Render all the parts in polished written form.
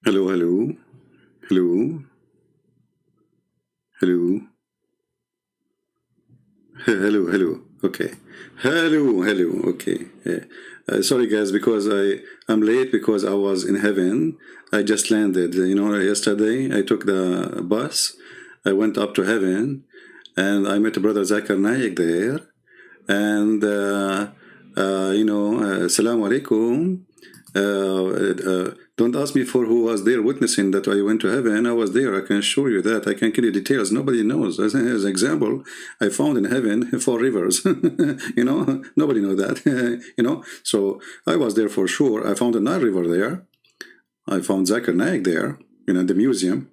Hello, hello, hello, hello, hello, hello. Okay, hello. Okay. Sorry, guys, because I'm late because I was in heaven. I just landed. Yesterday I took the bus. I went up to heaven, and I met Brother Zakir Naik there. And Assalamu alaikum. Don't ask me for who was there witnessing that I went to heaven. I was there. I can assure you that. I can give you details. Nobody knows. As an example, I found in heaven 4 rivers. Nobody knows that. So I was there for sure. I found a Nile river there. I found Zakir Naik there, in the museum.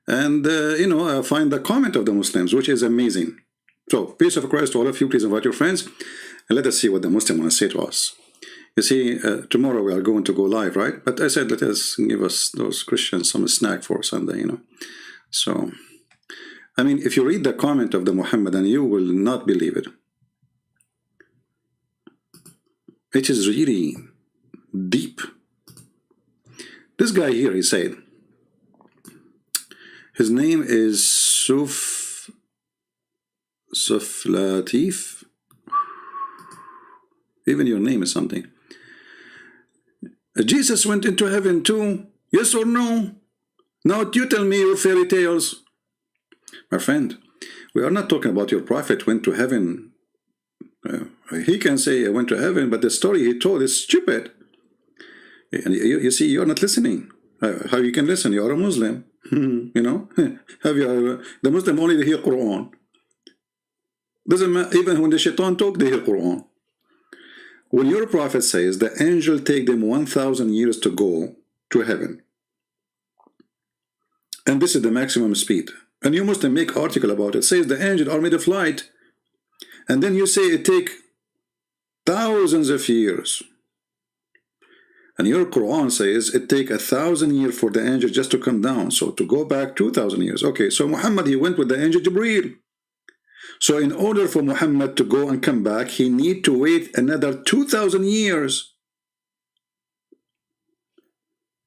And, I find the comment of the Muslims, which is amazing. So, peace of Christ to all of you. Please invite your friends. And let us see what the Muslim want to say to us. You see, tomorrow we are going to go live, right? But I said, let us give us those Christians some snack for Sunday, So, I mean, if you read the comment of the Muhammad, and you will not believe it. It is really deep. This guy here, he said, his name is Suflatif. Even your name is something. Jesus went into heaven too. Yes or no? Now you tell me your fairy tales. My friend, we are not talking about your prophet went to heaven. He can say I went to heaven, but the story he told is stupid. And you see, you're not listening. How you can listen? You are a Muslim. Have you? The Muslim only hear Quran. Doesn't matter. Even when the shaitan talk, they hear Quran. When your prophet says the angel take them 1,000 years to go to heaven, and this is the maximum speed, and you must make article about it, says the angel are made of light, and then you say it take thousands of years, and your Quran says it take 1,000 years for the angel just to come down, so to go back 2,000 years. Okay, so Muhammad, he went with the angel Jibreel. So in order for Muhammad to go and come back, he need to wait another 2,000 years.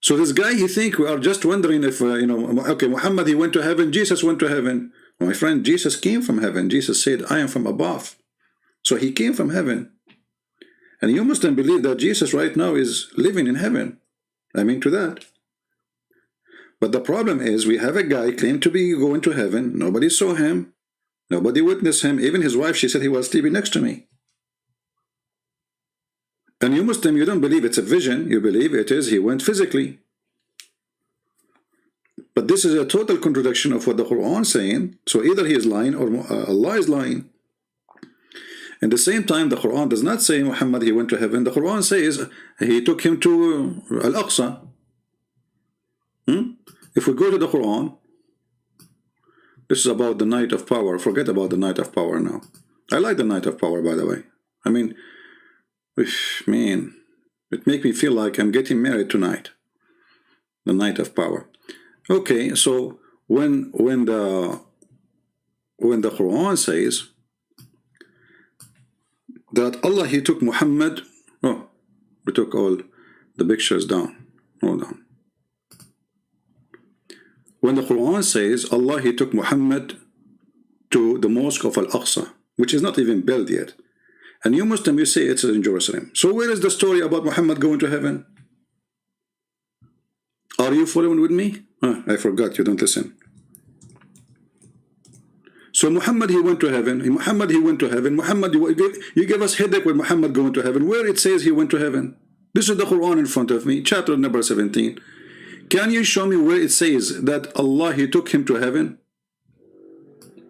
So this guy, he think we are just wondering if, okay, Muhammad, he went to heaven, Jesus went to heaven. My friend, Jesus came from heaven. Jesus said, I am from above. So he came from heaven. And you must then believe that Jesus right now is living in heaven. I mean to that. But the problem is we have a guy claimed to be going to heaven. Nobody saw him. Nobody witnessed him. Even his wife, she said he was sleeping next to me. And you Muslim, you don't believe it's a vision. You believe it is he went physically. But this is a total contradiction of what the Quran is saying. So either he is lying or Allah is lying. At the same time, the Quran does not say Muhammad, he went to heaven. The Quran says he took him to Al-Aqsa. If we go to the Quran, this is about the night of power. Forget about the night of power now. I like the night of power, by the way. I mean, man, it makes me feel like I'm getting married tonight. The night of power. Okay, so when the Quran says that Allah, he took Muhammad. Oh, we took all the pictures down. Hold on. When the Quran says Allah, he took Muhammad to the mosque of Al-Aqsa, which is not even built yet, and you Muslim, you say it's in Jerusalem. So where is the story about Muhammad going to heaven? Are you following with me? I forgot, you don't listen. So Muhammad, he went to heaven. Muhammad, he went to heaven. Muhammad, you give us headache with Muhammad going to heaven. Where it says he went to heaven? This is the Quran in front of me, chapter number 17. Can you show me where it says that Allah, he took him to heaven?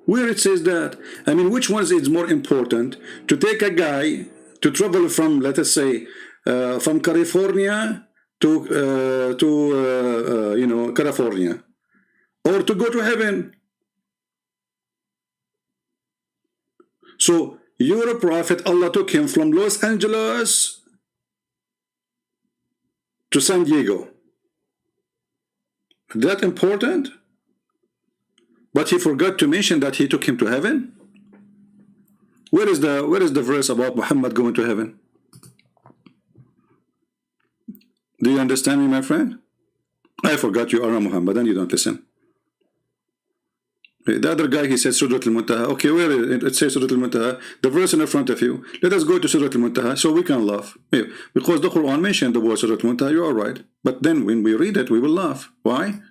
Where it says that? I mean, which one is more important? To take a guy to travel from, let us say, from California to California, or to go to heaven? So your prophet, Allah took him from Los Angeles to San Diego. That important? But he forgot to mention that he took him to heaven. Where is the verse about Muhammad going to heaven? Do you understand me, my friend? I forgot you are a Muhammad and you don't listen. The other guy, he said Surah Al-Muntaha. Okay, where it says Surah Al-Muntaha, the verse in front of you. Let us go to Surah Al-Muntaha so we can laugh. Yeah, because the Quran mentioned the word Surah Al-Muntaha, you are right. But then when we read it, we will laugh. Why?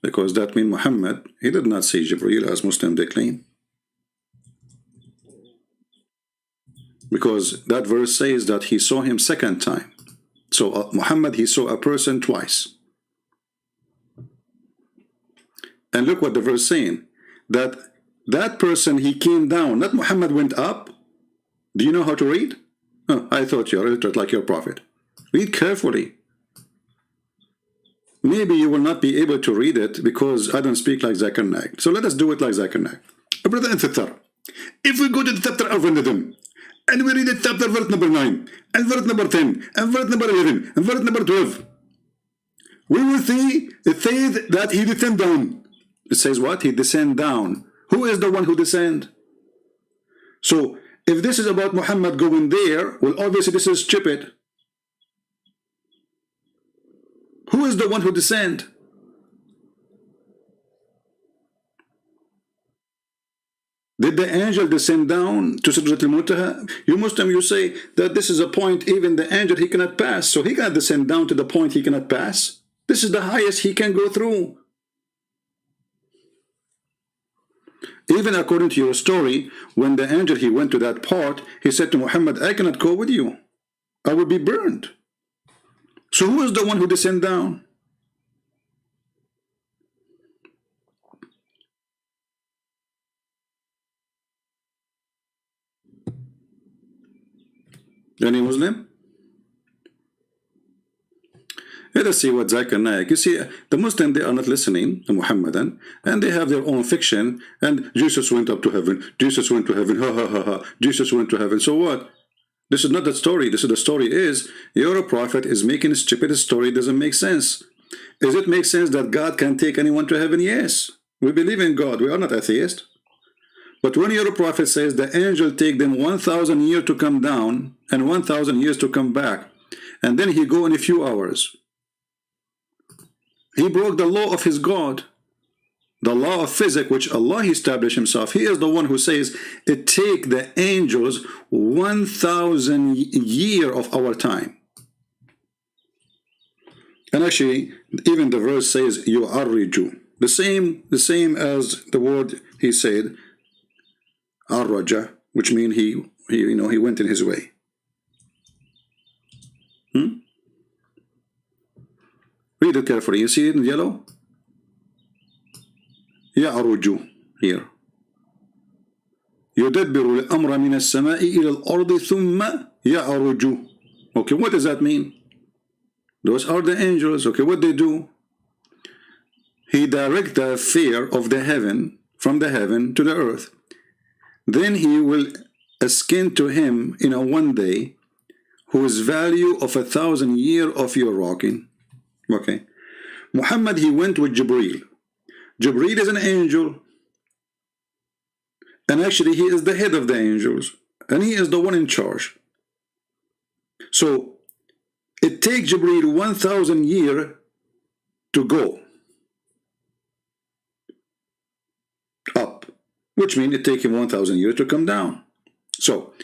Because that means Muhammad, he did not see Jibreel as Muslim they claim. Because that verse says that he saw him second time. So Muhammad, he saw a person twice. And look what the verse is saying, that that person, he came down, not Muhammad went up. Do you know how to read? Oh, I thought you're illiterate like your prophet. Read carefully. Maybe you will not be able to read it because I don't speak like Zakir Naik. So let us do it like Zakir Naik. Brother and sister, if we go to the chapter of rhythm, and we read the chapter verse number 9, and verse number 10, and verse number 11, and verse number 12, we will see it says that he descended down. It says what? He descend down. Who is the one who descend? So if this is about Muhammad going there, well, obviously this is stupid. Who is the one who descend? Did the angel descend down to Sidratul Muntaha? You Muslim, you say that this is a point even the angel he cannot pass. So he cannot descend down to the point he cannot pass. This is the highest he can go through. Even according to your story, when the angel he went to that part, he said to Muhammad, I cannot go with you. I will be burned. So who is the one who descend down? Any Muslim? Let us see what Zakir Naik. You see, the Muslims, they are not listening, the Muhammadan, and they have their own fiction, and Jesus went up to heaven, Jesus went to heaven, ha ha ha ha, Jesus went to heaven. So what? This is not the story. This is the story is, you're a prophet is making a stupid story, doesn't make sense. Does it make sense that God can take anyone to heaven? Yes. We believe in God. We are not atheists. But when your prophet says the angel take them 1,000 years to come down and 1,000 years to come back, and then he go in a few hours, he broke the law of his God, the law of physics, which Allah established himself. He is the one who says it take the angels 1,000 years of our time. And actually, even the verse says yu'arriju, the same as the word he said, arraja, which means he went in his way. Read it carefully. You see it in yellow? يعرج here. يدبر الأمر من السماء إلى الأرض ثم يعرج. Okay, what does that mean? Those are the angels. Okay, what they do? He directs the affair of the heaven, from the heaven to the earth. Then he will ascend to him in a one day, whose value of 1,000 years of your rocking. Okay. Muhammad, he went with Jibreel. Jibreel is an angel. And actually, he is the head of the angels. And he is the one in charge. So, it takes Jibreel 1,000 years to go up. Which means it takes him 1,000 years to come down. So,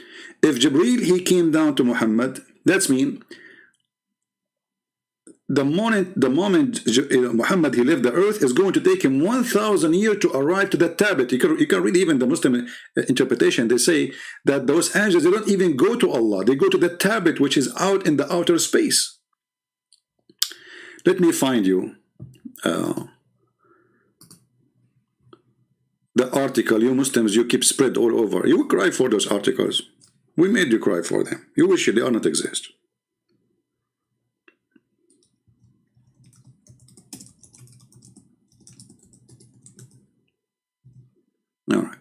if Jibreel, he came down to Muhammad, that's mean the moment Muhammad he left the earth is going to take him 1,000 years to arrive to that tablet. You can read even the Muslim interpretation. They say that those angels, they don't even go to Allah. They go to the tablet, which is out in the outer space. Let me find you the article. You Muslims, you keep spread all over. You cry for those articles. We made you cry for them. You wish they are not exist. All right.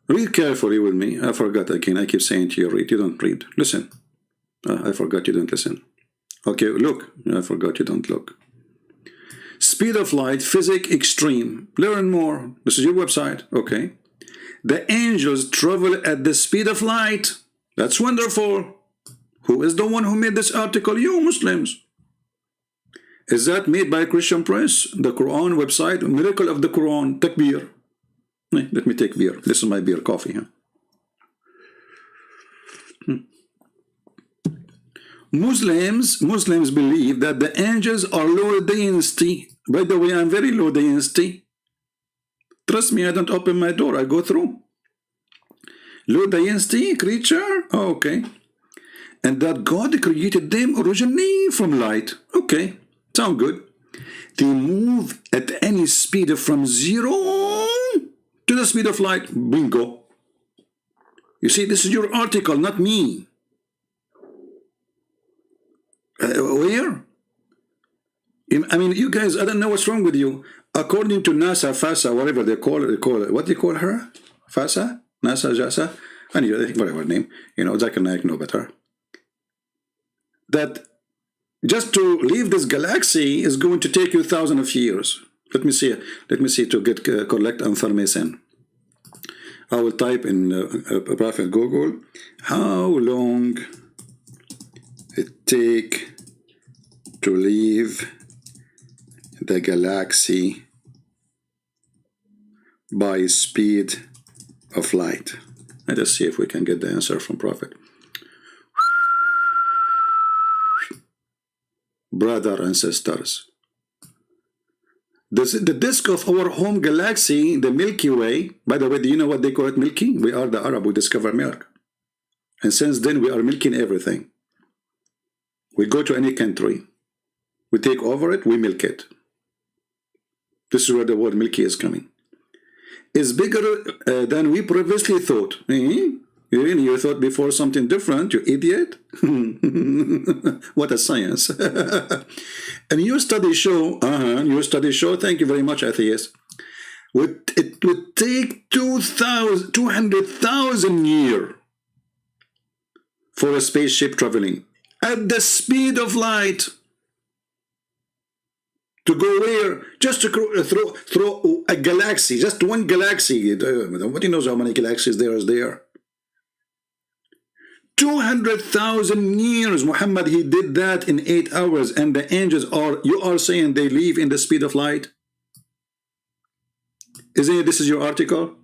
Read carefully with me. I forgot again. I keep saying to you, read. You don't read. Listen. I forgot you don't listen. Okay, look. I forgot you don't look. Speed of light, physics extreme. Learn more. This is your website. Okay. the angels travel at the speed of light. That's wonderful. Who is the one who made this article? You Muslims. Is that made by Christian Press? The Quran website? Miracle of the Quran. Takbir. Let me take beer. This is my beer coffee. Huh? Muslims believe that the angels are low density. By the way, I'm very low density. Trust me, I don't open my door. I go through. Low density creature? Oh, okay. And that God created them originally from light. Okay. Sound good. They move at any speed from 0 to the speed of light. Bingo. You see, this is your article, not me. Where? I mean, you guys, I don't know what's wrong with you. According to NASA, FASA, whatever they call it, what do you call her? FASA? NASA, JASA? Anyway, whatever name. You know, Zakir Naik know better. That just to leave this galaxy is going to take you thousands of years. Let me see to get correct information. I will type in Prophet Google, how long it take to leave the galaxy by speed of light. Let us see if we can get the answer from Prophet. Brother and sisters, the disk of our home galaxy, the Milky Way, by the way, do you know what they call it Milky? We are the Arab who discover milk. And since then, we are milking everything. We go to any country. We take over it, we milk it. This is where the word milky is coming. It's bigger than we previously thought. You thought before something different, you idiot. What a science. And your studies show, thank you very much, atheist. It would take 200,000 years for a spaceship traveling at the speed of light. To go where? Just to throw a galaxy, just one galaxy. Nobody knows how many galaxies there is there. 200,000 years, Muhammad, he did that in 8 hours, and the angels you are saying they leave in the speed of light? Isn't it, this is your article?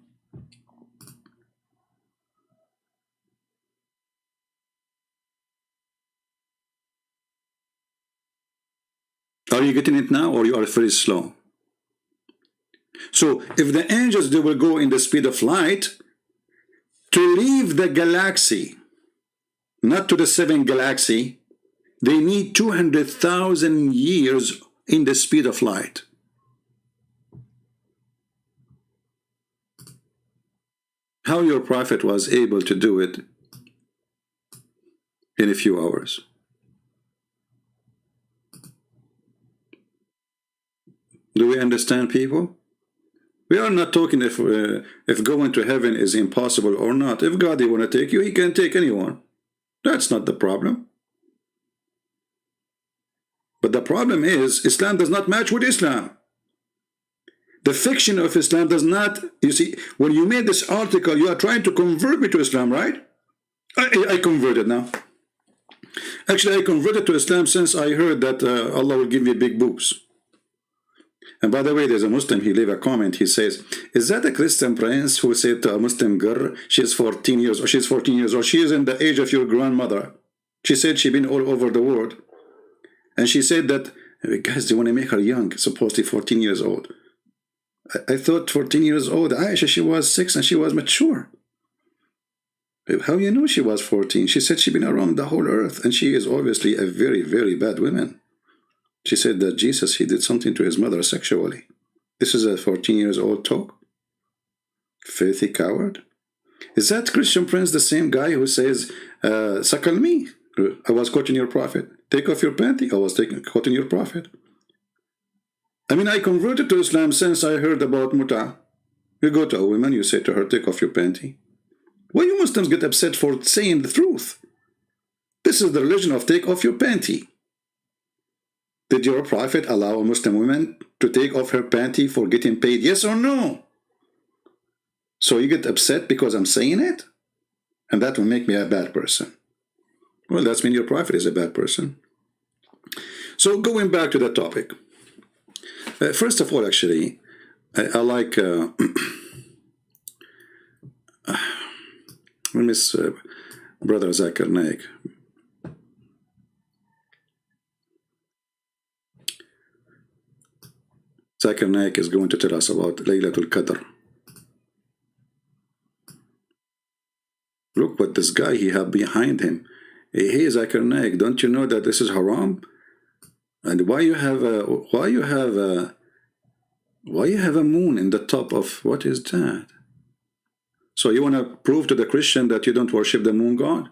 Are you getting it now, or you are very slow? So, if the angels, they will go in the speed of light, to leave the galaxy, not to the 7th galaxy, they need 200,000 years in the speed of light. How your prophet was able to do it in a few hours? Do we understand, people? We are not talking if going to heaven is impossible or not. If God want to take you, he can take anyone. That's not the problem. But the problem is, Islam does not match with Islam. The fiction of Islam does not, you see, when you made this article, you are trying to convert me to Islam, right? I converted now. Actually, I converted to Islam since I heard that Allah will give me big boobs. And by the way, there's a Muslim, he leave a comment, he says, is that a Christian prince who said to a Muslim girl, she's 14 years old, she is in the age of your grandmother. She said she's been all over the world. And she said that, guys, they want to make her young, supposedly 14 years old. I thought 14 years old, Aisha, she was 6 and she was mature. How you know she was 14? She said she'd been around the whole earth, and she is obviously a very, very bad woman. She said that Jesus, he did something to his mother sexually. This is a 14 years old talk. Filthy coward. Is that Christian prince the same guy who says, suckle me? I was quoting your prophet. Take off your panty. I was quoting your prophet. I mean, I converted to Islam since I heard about muta. You go to a woman, you say to her, take off your panty. Why you Muslims get upset for saying the truth? This is the religion of take off your panty. Did your prophet allow a Muslim woman to take off her panty for getting paid? Yes or no? So you get upset because I'm saying it? And that will make me a bad person. Well, that's mean your prophet is a bad person. So going back to that topic. First of all, actually, I like... Miss Brother Zakir Naik. Zakir Naik is going to tell us about Laylatul Qadr. Look what this guy he have behind him. Hey, Zakir Naik, don't you know that this is haram? And why you have a moon in the top of what is that? So you want to prove to the Christian that you don't worship the moon god?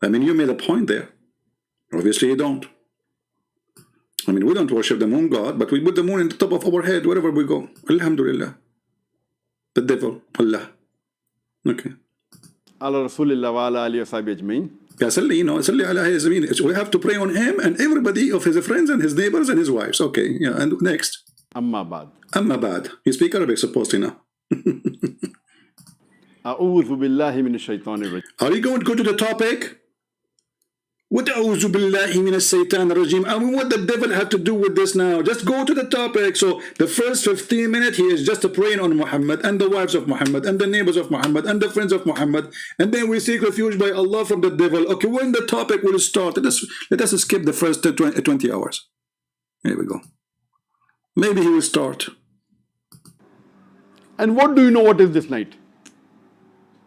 I mean, you made a point there. Obviously you don't. I mean, we don't worship the moon god, but we put the moon in the top of our head wherever we go. Alhamdulillah. The devil, Allah. Okay. Ala Rasulillah wa ala alihi wa sahbihi ajmain. Yeah, we have to pray on him and everybody of his friends and his neighbors and his wives. Okay, yeah, and next. Amma ba'd. Amma ba'd. You speak Arabic, supposed to now. A'udhu billahi minash shaitanir rajim. Are you going to go to the topic? What a'udhu billahi minash shaitanir rajim? I mean, what the devil have to do with this now? Just go to the topic. So the first 15 minutes, he is just praying on Muhammad and the wives of Muhammad and the neighbors of Muhammad and the friends of Muhammad. And then we seek refuge by Allah from the devil. Okay, when the topic will start? Let us skip the first 20 hours. Here we go. Maybe he will start. And what do you know what is this night?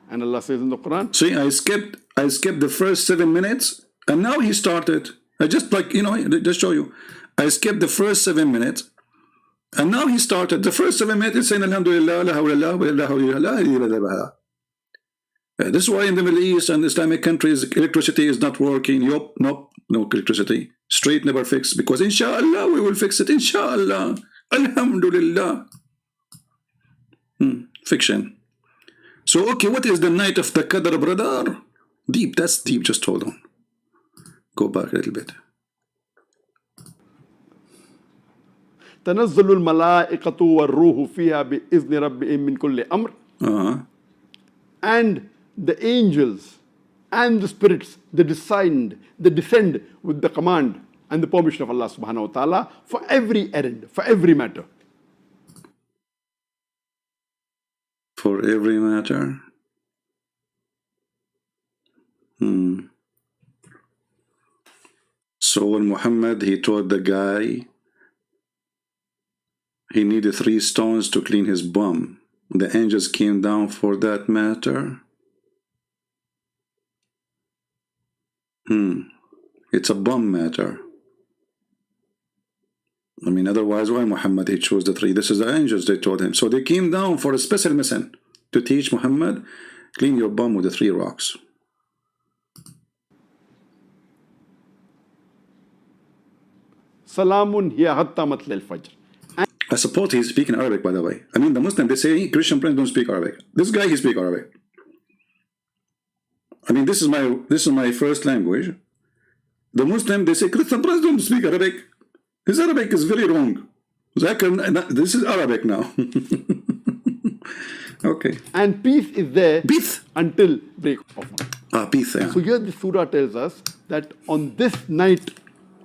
And Allah says in the Quran. See, I skipped the first 7 minutes, and now he started. I just just show you. I skipped the first 7 minutes, and now he started. The first 7 minutes is saying Alhamdulillah, la hawla wa la hawla. This is why in the Middle East and Islamic countries, electricity is not working. Yup, nope, no electricity. Street never fixed, because inshallah we will fix it. Inshallah. Alhamdulillah. Fiction. So, okay, what is the night of the Qadr, brother? Deep, that's deep. Just hold on. Go back a little bit. تنزل الملائكة والروح فيها بإذن ربهم من كل أمر. And the angels and the spirits, they descend with the command and the permission of Allah subhanahu wa ta'ala for every errand, for every matter. For every matter. So when Muhammad, he told the guy he needed 3 stones to clean his bum, the angels came down for that matter. It's a bum matter. I mean, otherwise, why Muhammad he chose the 3? This is the angels, they told him. So they came down for a special mission to teach Muhammad, clean your bum with the 3 rocks. Salamun hiya hatta matla'il fajr. I suppose he's speaking Arabic, by the way. I mean, the Muslim, they say Christian friends don't speak Arabic. This guy, he speaks Arabic. I mean, this is my first language. The Muslim, they say Christian friends don't speak Arabic. His Arabic is very wrong. This is Arabic now. Okay. And peace is there until break of dawn. Peace, yeah. So here the surah tells us that on this night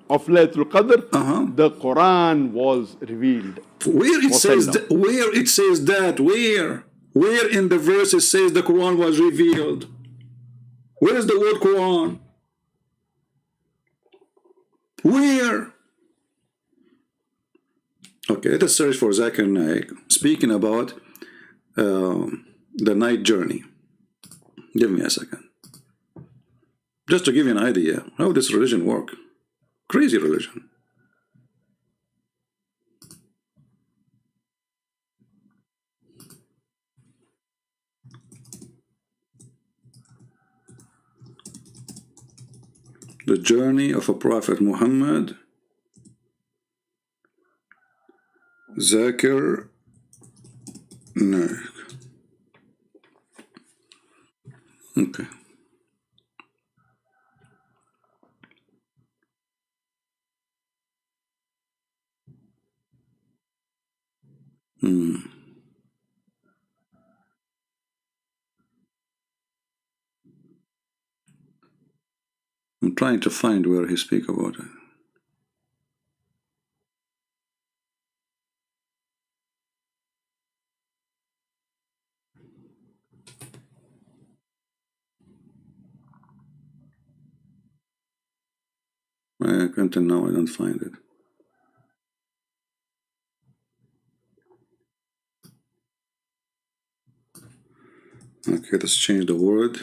of Laylatul Qadr, the Quran was revealed. Where it says that? Where in the verse it says the Quran was revealed? Where is the word Quran? Where? Okay, let us search for Zakir Naik speaking about the night journey. Give me a second. Just to give you an idea how this religion works. Crazy religion. The journey of a Prophet Muhammad. Zakir Naik. Okay. I'm trying to find where he speak about it. I can't now, I don't find it. Okay, let's change the word.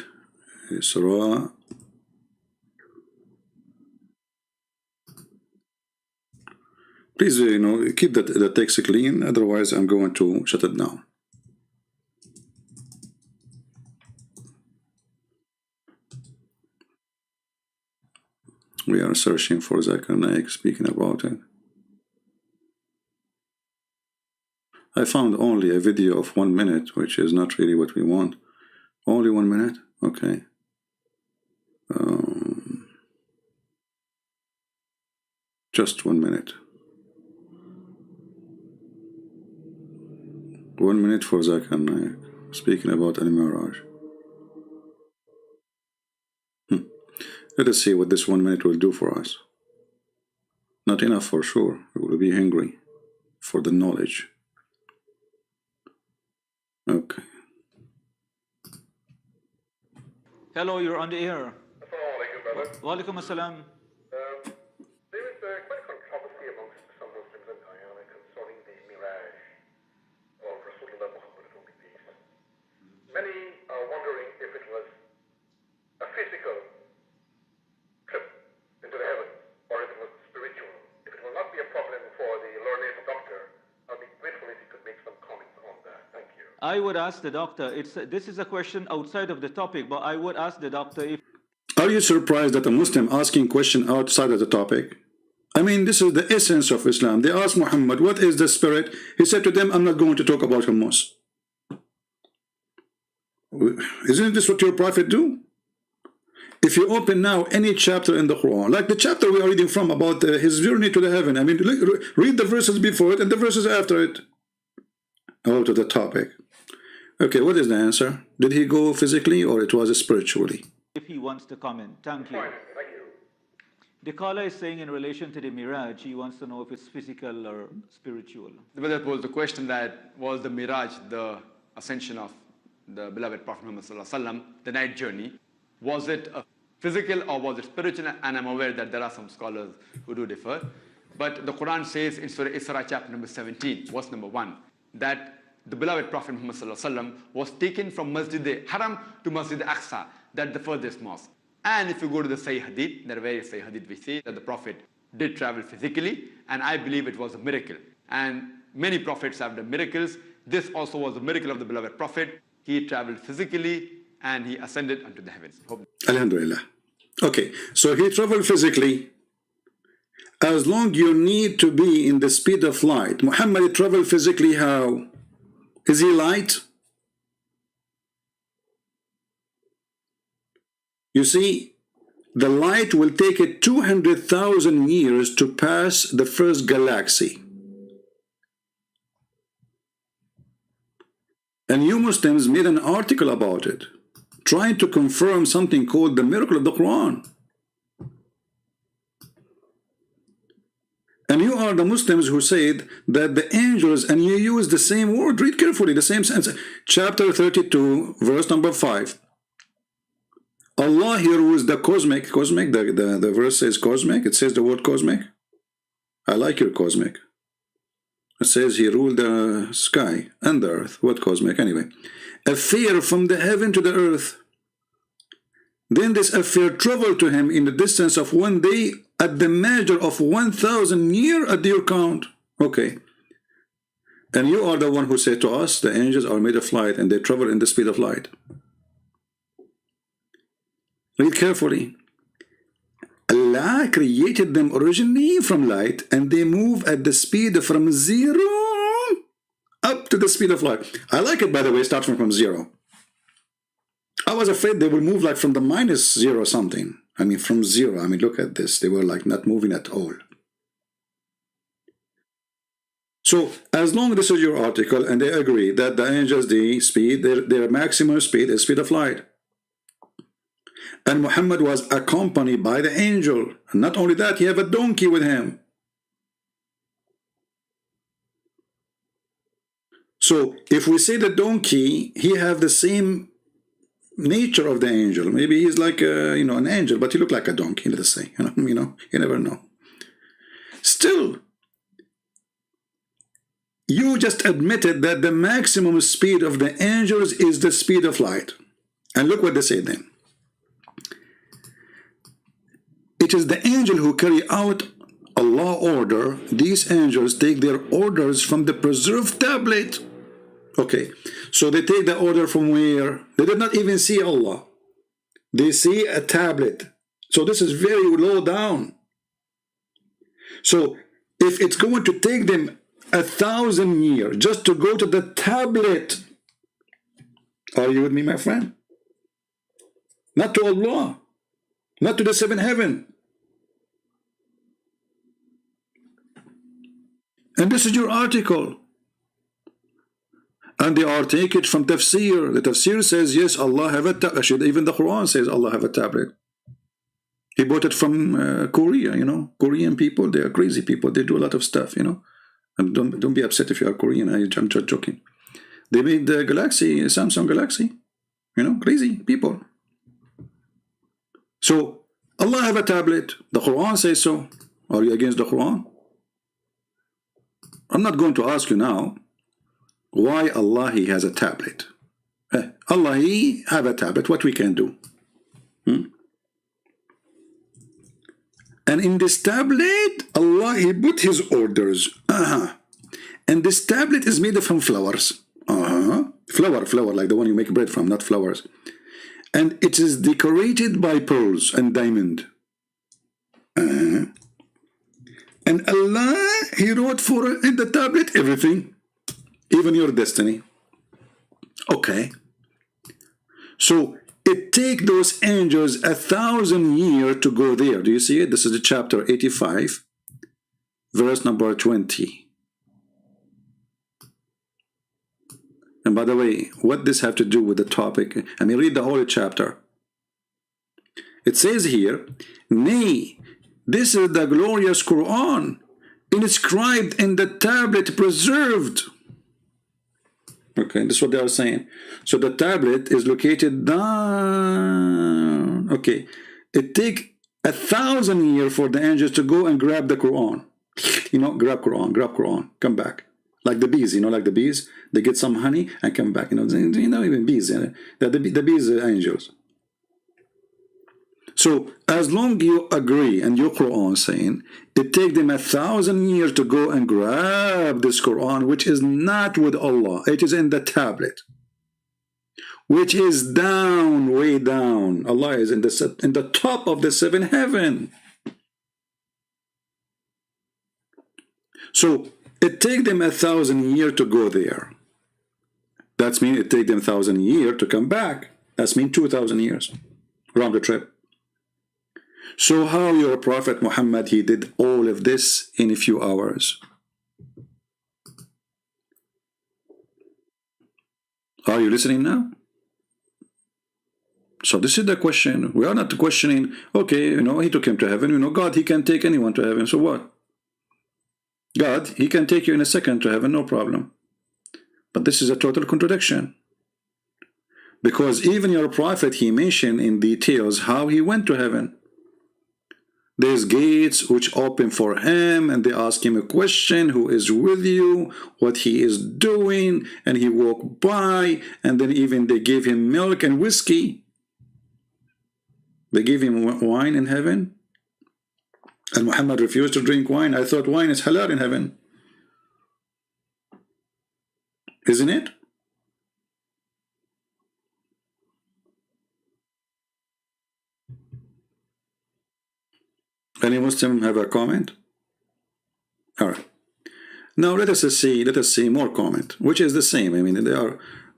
Isra. Please, keep the text clean. Otherwise, I'm going to shut it down. We are searching for Zakir Naik speaking about it. I found only a video of 1 minute, which is not really what we want. Only 1 minute? Okay. Just 1 minute. 1 minute for Zakir Naik speaking about Al-Miraj. Let us see what this 1 minute will do for us. Not enough for sure. We will be hungry for the knowledge. Okay. Hello, you're on the air. Assalamu alaikum, brother. Walaikum assalam. There is quite a controversy amongst some Muslims in Guyana concerning the mirage of Rasulullah Muhammad, whom be peace. Many are wondering if it was a physical trip into the heavens or if it was spiritual. If it will not be a problem for the learned doctor, I'll be grateful if you could make some comments on that. Thank you. I would ask the doctor, this is a question outside of the topic, but I would ask the doctor if... Are you surprised that a Muslim asking question outside of the topic? I mean, this is the essence of Islam. They asked Muhammad, what is the spirit? He said to them, I'm not going to talk about hummus. Isn't this what your prophet do? If you open now any chapter in the Quran, like the chapter we are reading from about his journey to the heaven, I mean, read the verses before it and the verses after it. Oh, to the topic. Okay, what is the answer? Did he go physically or it was spiritually? If he wants to comment. Thank you. Fine, thank you. The caller is saying in relation to the mirage, he wants to know if it's physical or spiritual. The brother posed the question that was the mirage, the ascension of the beloved Prophet Muhammad sallallahu alaihi wasallam, the night journey, was it a physical or was it spiritual? And I'm aware that there are some scholars who do differ. But the Quran says in Surah Isra chapter number 17, verse number 1, that the beloved Prophet Muhammad sallallahu alaihi wasallam was taken from Masjid al-Haram to Masjid al-Aqsa, that the furthest mosque. And if you go to the Sahih Hadith, there are various Sahih Hadith which say that the Prophet did travel physically, and I believe it was a miracle. And many prophets have done miracles. This also was a miracle of the beloved Prophet. He traveled physically and he ascended unto the heavens. Alhamdulillah. Okay, so he traveled physically. As long you need to be in the speed of light. Muhammad traveled physically how? Is he light? You see, the light will take it 200,000 years to pass the first galaxy. And you Muslims made an article about it, trying to confirm something called the miracle of the Quran. And you are the Muslims who said that the angels, and you use the same word, read carefully, the same sense. Chapter 32, verse number 5. Allah here rules the cosmic, the verse says cosmic, it says the word cosmic. I like your cosmic. It says he ruled the sky and the earth. What cosmic? Anyway. Affair from the heaven to the earth. Then this affair traveled to him in the distance of 1 day at the measure of 1,000 years at your count. Okay. And you are the one who said to us, the angels are made of light and they travel in the speed of light. Read carefully. Allah created them originally from light and they move at the speed from 0 up to the speed of light. I like it, by the way, starting from 0. I was afraid they would move like from the -0 something. I mean, from 0. I mean, look at this. They were like not moving at all. So, as long as this is your article and they agree that the angels, the speed, their maximum speed is speed of light. And Muhammad was accompanied by the angel. And not only that, he had a donkey with him. So if we say the donkey, he have the same nature of the angel. Maybe he's like an angel, but he looked like a donkey, let us say. You never know. Still, you just admitted that the maximum speed of the angels is the speed of light. And look what they say then. It is the angel who carry out Allah's order. These angels take their orders from the preserved tablet. Okay, so they take the order from where? They did not even see Allah. They see a tablet. So this is very low down. So if it's going to take them 1,000 years just to go to the tablet, are you with me, my friend? Not to Allah, not to the seventh heaven. And this is your article. And they are taken from tafsir. The tafsir says, yes, Allah have a tablet. Actually, even the Quran says Allah have a tablet. He bought it from Korea, Korean people, they are crazy people. They do a lot of stuff, And don't be upset if you are Korean. I'm just joking. They made the Galaxy, Samsung Galaxy. Crazy people. So, Allah have a tablet. The Quran says so. Are you against the Quran? I'm not going to ask you now why Allah he has a tablet. Allah he have a tablet. What we can do? And in this tablet, Allah he put his orders. And this tablet is made from flowers. Flower, like the one you make bread from, not flowers. And it is decorated by pearls and diamond. And Allah, he wrote in the tablet everything, even your destiny. Okay. So it take those angels 1,000 years to go there. Do you see it? This is the chapter 85, verse number 20. And by the way, what this have to do with the topic? Read the whole chapter. It says here, nay, this is the glorious Quran, inscribed in the tablet preserved. Okay, this is what they are saying. So the tablet is located down. Okay, it take 1,000 years for the angels to go and grab the Quran. Grab Quran, come back. Like the bees, like the bees, they get some honey and come back. Even bees, the bees are angels. So as long you agree, and your Quran saying, it take them 1,000 years to go and grab this Quran, which is not with Allah. It is in the tablet, which is down, way down. Allah is in the top of the seventh heaven. So it take them 1,000 years to go there. That means it take them 1,000 years to come back. That means 2,000 years round the trip. So how your Prophet Muhammad, he did all of this in a few hours? Are you listening now? So this is the question. We are not questioning, okay, he took him to heaven. God, he can take anyone to heaven. So what? God, he can take you in a second to heaven, no problem. But this is a total contradiction. Because even your Prophet, he mentioned in details how he went to heaven. There's gates which open for him, and they ask him a question, who is with you, what he is doing, and he walked by, and then even they gave him milk and whiskey. They gave him wine in heaven. And Muhammad refused to drink wine. I thought wine is halal in heaven. Isn't it? Any Muslim have a comment? All right. Now let us see more comment, which is the same.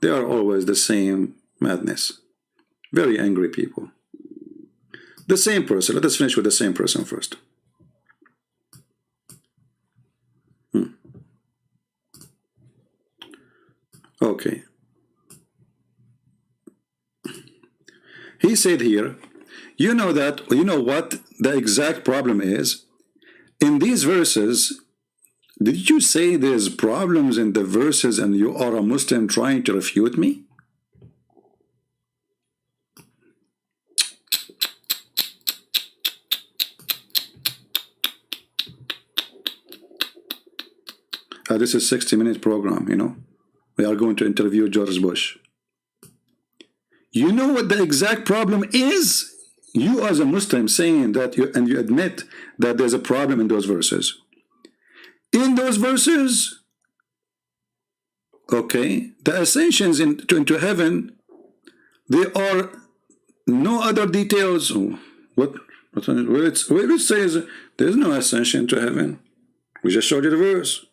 They are always the same madness. Very angry people. The same person. Let us finish with the same person first. Okay. He said here, You know that, you know what the exact problem is? In these verses, did you say there's problems in the verses and you are a Muslim trying to refute me? This is a 60-minute program, you know. We are going to interview George Bush. You know what the exact problem is? You as a Muslim saying that, and you admit that there's a problem in those verses. In those verses, okay, the ascensions into heaven, there are no other details. Where it says there's no ascension to heaven. We just showed you the verse.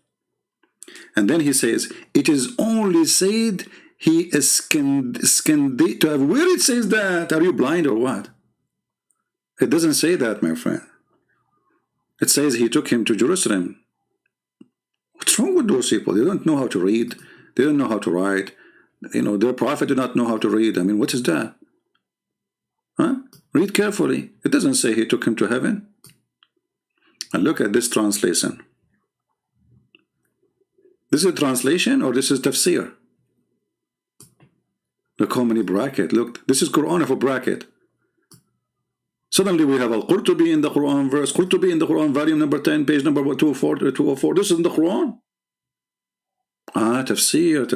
And then he says, it is only said he is skinned to have. Where it says that? Are you blind or what? It doesn't say that, my friend. It says he took him to Jerusalem. What's wrong with those people? They don't know how to read. They don't know how to write. You know, their prophet did not know how to read. I mean, what is that? Huh? Read carefully. It doesn't say he took him to heaven. And look at this translation. This is a translation or this is tafsir? Look how many brackets. Look, this is Quran of a bracket. Suddenly we have Al-Qurtubi in the Quran verse. Qurtubi in the Quran, volume number 10, page number 204. This is in the Quran. Tafsir.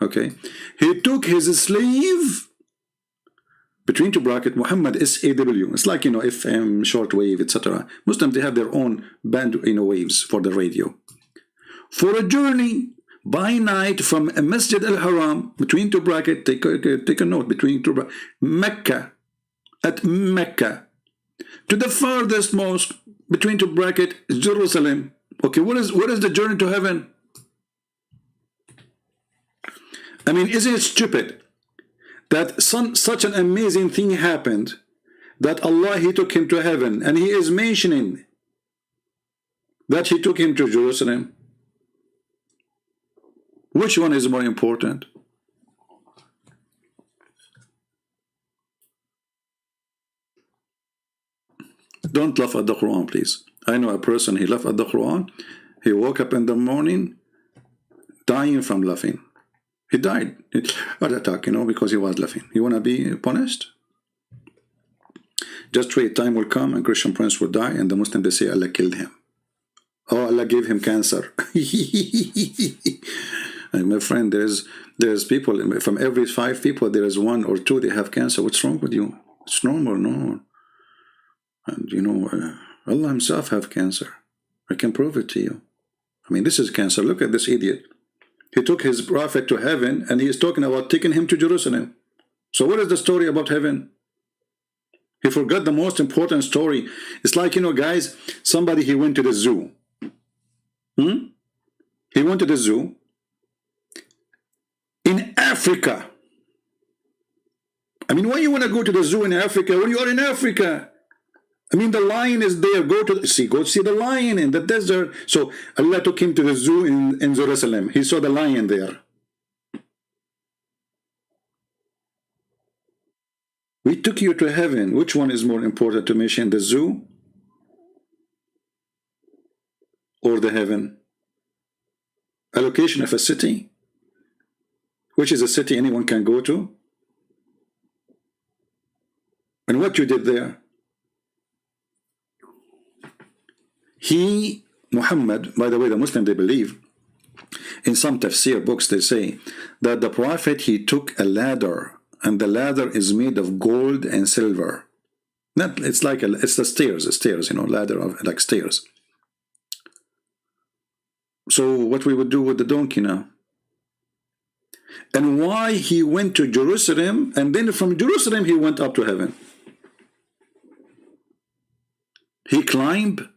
Okay. He took his slave, between two brackets, Muhammad, SAW. It's like, you know, FM, shortwave, etc. Muslims, they have their own band, you know, waves for the radio. For a journey by night from a Masjid al-Haram, between two brackets, take a note, between two brackets, Mecca, at Mecca, to the farthest mosque, between two brackets, Jerusalem. Okay, what is the journey to heaven? I mean, isn't it stupid that such an amazing thing happened, that Allah, he took him to heaven, and he is mentioning that he took him to Jerusalem? Which one is more important? Don't laugh at the Quran, please. I know a person, he laughed at the Quran. He woke up in the morning dying from laughing. He died. Heart attack, you know, because he was laughing. You want to be punished? Just wait, time will come and Christian Prince will die, and the Muslim, they say Allah killed him. Oh, Allah gave him cancer. And my friend, there's people, from every 5 people, there is 1 or 2, they have cancer. What's wrong with you? It's normal, no. And you know, Allah himself have cancer. I can prove it to you. I mean, this is cancer. Look at this idiot. He took his prophet to heaven, and he is talking about taking him to Jerusalem. So what is the story about heaven? He forgot the most important story. It's like, you know, guys, somebody, he went to the zoo. He went to the zoo in Africa. I mean, why you want to go to the zoo in Africa when you are in Africa? I mean, the lion is there. Go see the lion in the desert. So Allah took him to the zoo in Jerusalem. He saw the lion there. We took you to heaven. Which one is more important to mention, the zoo or the heaven? A location of a city, which is a city anyone can go to, and what you did there. He, Muhammad, by the way, the Muslim, they believe, in some tafsir books, they say that the prophet, he took a ladder, and the ladder is made of gold and silver. It's like it's the stairs, you know, ladder of like stairs. So what we would do with the donkey now? And why he went to Jerusalem, and then from Jerusalem he went up to heaven? He climbed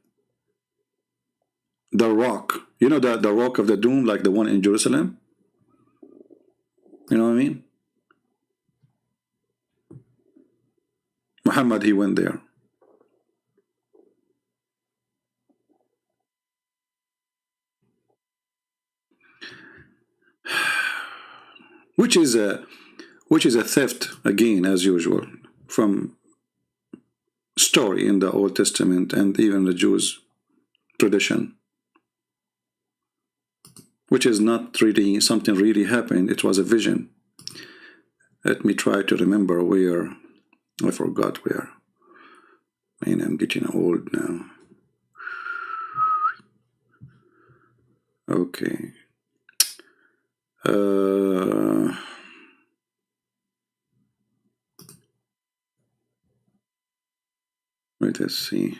the rock, you know, the rock of the doom, like the one in Jerusalem. You know what I mean? Muhammad, he went there. which is a theft, again, as usual, from story in the Old Testament and even the Jews' tradition, which is not really something really happened. It was a vision. Let me try to remember where. I forgot where. Man, I'm getting old now. Okay. Let us see.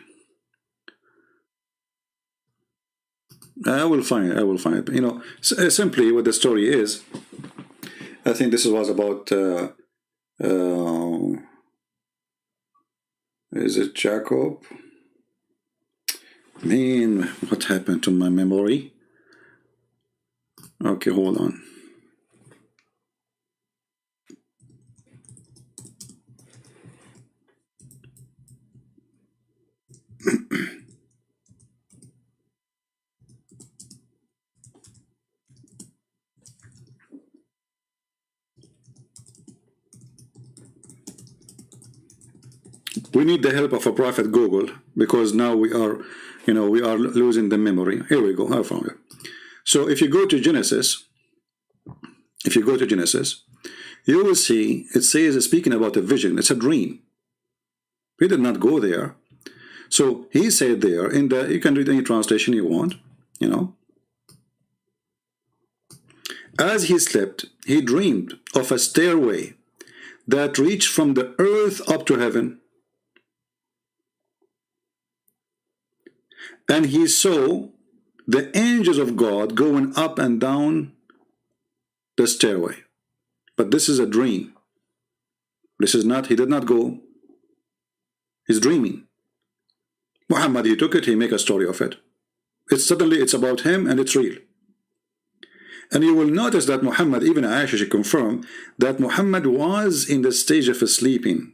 I will find it. You know, simply what the story is, I think this was about, is it Jacob? Man, what happened to my memory? Okay, hold on. We need the help of a prophet Google, because now we are, you know, we are losing the memory. Here we go. I found it. So if you go to Genesis, you will see it says, speaking about a vision, it's a dream. We did not go there. So he said there, in the, you can read any translation you want, you know. As he slept, he dreamed of a stairway that reached from the earth up to heaven. And he saw the angels of God going up and down the stairway. But this is a dream. This is not, he did not go. He's dreaming. Muhammad, he took it, he make a story of it. It's suddenly, it's about him and it's real. And you will notice that Muhammad, even Aisha, she confirmed that Muhammad was in the stage of sleeping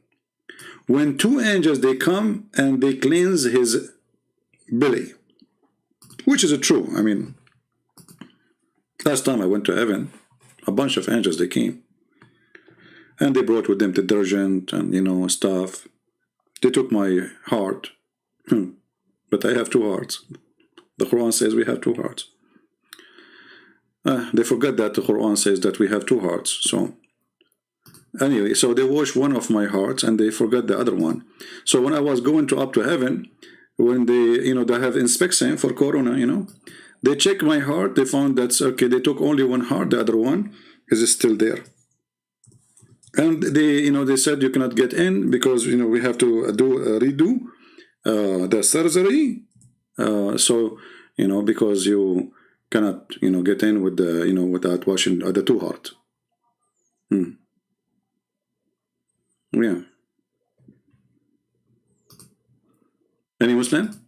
when two angels, they come and they cleanse his belly, which is true. I mean, last time I went to heaven, a bunch of angels, they came and they brought with them detergent and, you know, stuff. They took my heart, but I have two hearts. The Quran says we have two hearts. They forget that the Quran says that we have two hearts. So anyway, so they washed one of my hearts and they forgot the other one. So when I was going up to heaven, when they, you know, they have inspection for Corona, you know, they check my heart, they found that's okay, they took only one heart, the other one is still there. And they, you know, they said you cannot get in because, you know, we have to redo the surgery. So, you know, because you cannot, you know, get in with the, you know, without washing the two heart. Yeah. Any Muslim?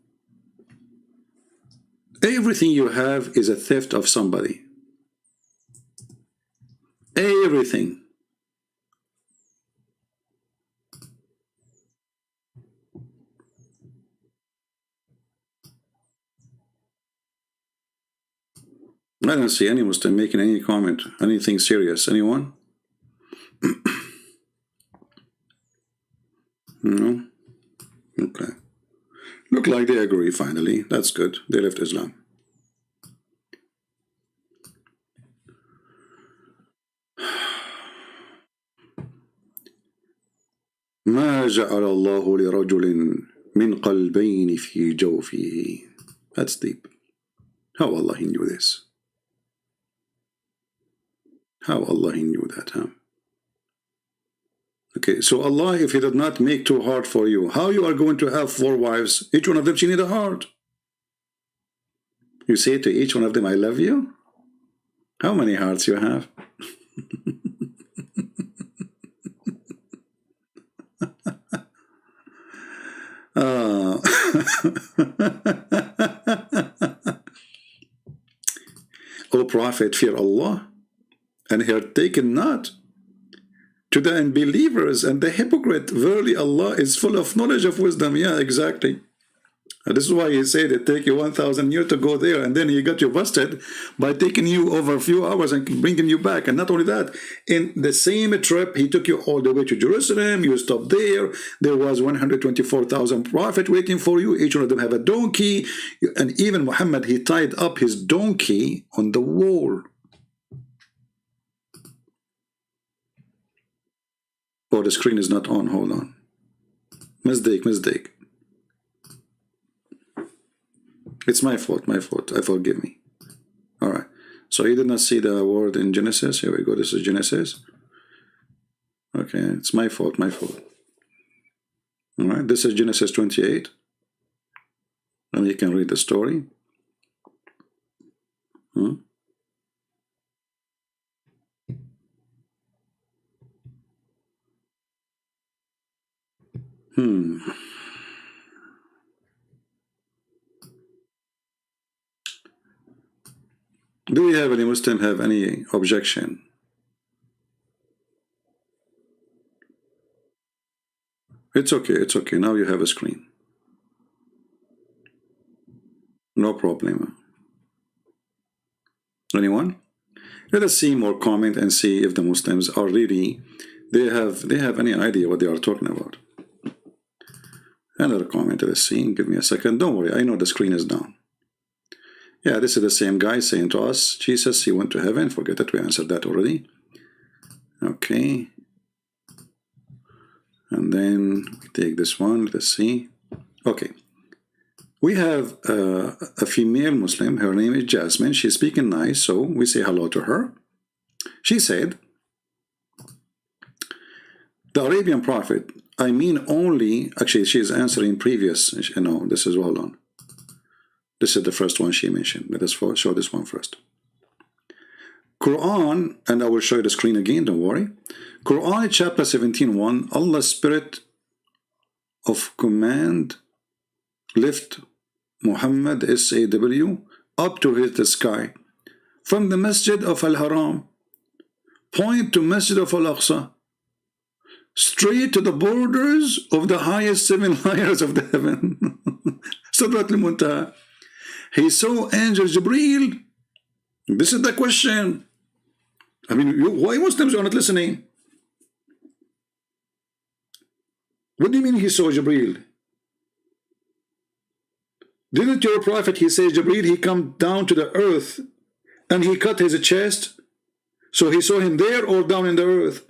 Everything you have is a theft of somebody. Everything. I don't see any Muslim making any comment, anything serious. Anyone? No? Okay. Look like they agree finally. That's good. They left Islam. ما جعل الله لرجل من قلبين في جوفه. That's deep. How Allah He knew this? How Allah He knew that, huh? Okay, so Allah, if He did not make two hearts for you, how you are going to have four wives? Each one of them, she need a heart. You say to each one of them, I love you? How many hearts you have? O Prophet, fear Allah, and he had taken not to the unbelievers and the hypocrite. Verily Allah is full of knowledge of wisdom. Yeah, exactly. And this is why he said it take you 1,000 years to go there, and then he got you busted by taking you over a few hours and bringing you back. And not only that, in the same trip, he took you all the way to Jerusalem. You stopped there. There was 124,000 prophets waiting for you. Each one of them have a donkey. And even Muhammad, he tied up his donkey on the wall. Oh, the screen is not on. Hold on. Mistake. It's my fault. Forgive me. All right. So you did not see the word in Genesis. Here we go. This is Genesis. Okay. It's my fault. All right. This is Genesis 28. And you can read the story. Do we have any Muslim have any objection? It's okay. Now you have a screen. No problem. Anyone? Let us see more comment and see if the Muslims are really they have any idea what they are talking about. Another comment. Let's see. Give me a second. Don't worry. I know the screen is down. Yeah, this is the same guy saying to us, Jesus, he went to heaven. Forget it. We answered that already. Okay. And then we take this one. Let's see. Okay. We have a female Muslim. Her name is Jasmine. She's speaking nice, so we say hello to her. She said, the Arabian prophet, I mean only, actually she's answering previous, no, this is, hold on. This is the first one she mentioned. Let us show this one first. Quran, and I will show you the screen again, don't worry. Quran chapter 17:1, Allah's spirit of command lift Muhammad SAW up to the sky from the Masjid of Al-Haram, point to Masjid of Al-Aqsa, straight to the borders of the highest 7 layers of the heaven. Sadrat al-Muntaha. He saw angel Jibreel. This is the question. I mean, why Muslims are not listening? What do you mean he saw Jibreel? Didn't your prophet, he says Jibreel, he come down to the earth and he cut his chest? So he saw him there or down in the earth?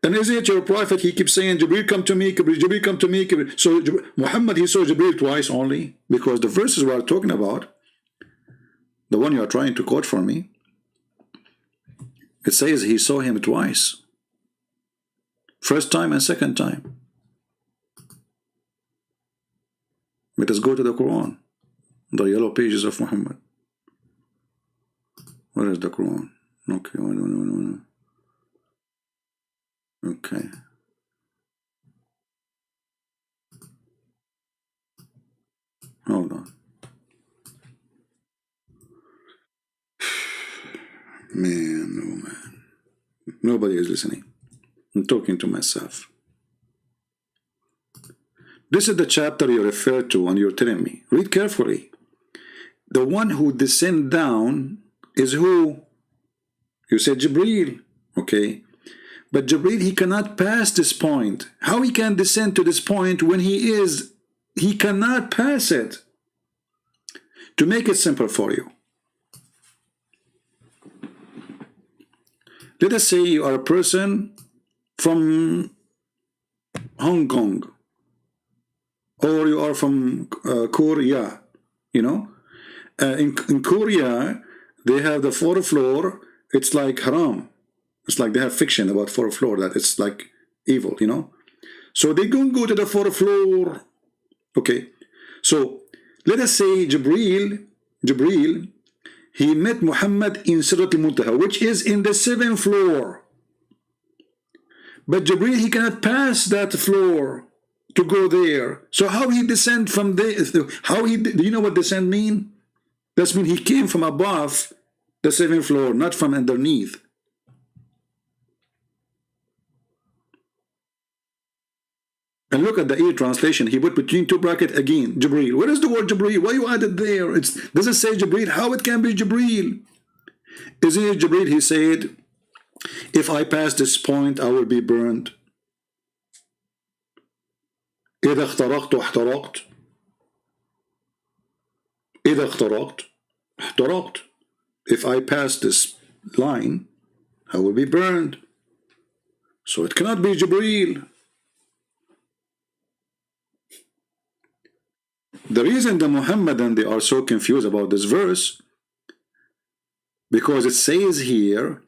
And isn't it your prophet, he keeps saying, Jibreel come to me, Jibreel come to me. So Muhammad, he saw Jibreel twice only, because the verses we are talking about, the one you are trying to quote for me, it says he saw him twice. First time and second time. Let us go to the Quran, the yellow pages of Muhammad. Where is the Quran? Okay, no. Okay. Hold on. Man, oh man. Nobody is listening. I'm talking to myself. This is the chapter you refer to and you're telling me. Read carefully. The one who descend down is who? You said Jibreel. Okay. But Jibreel, he cannot pass this point. How he can descend to this point when he cannot pass it? To make it simple for you. Let us say you are a person from Hong Kong, or you are from Korea, you know. In Korea, they have the 4th floor, it's like haram. It's like they have fiction about 4th floor, that it's like evil, you know. So they don't go to the 4th floor. Okay. So let us say Jibreel, he met Muhammad in Sidrat al-Muntaha, which is in the 7th floor. But Jibreel, he cannot pass that floor to go there. So how he descend from there? Do you know what descend mean? That means he came from above the 7th floor, not from underneath. And look at the ear translation. He put between two brackets again, Jibreel. Where is the word Jibreel? Why you added there? Does it say Jibreel? How it can be Jibreel? Isn't it Jibreel? He said, if I pass this point, I will be burned. إذا اخترقت احترقت. إذا اخترقت احترقت. If I pass this line, I will be burned. So it cannot be Jibreel. The reason the Muhammadan, they are so confused about this verse, because it says here,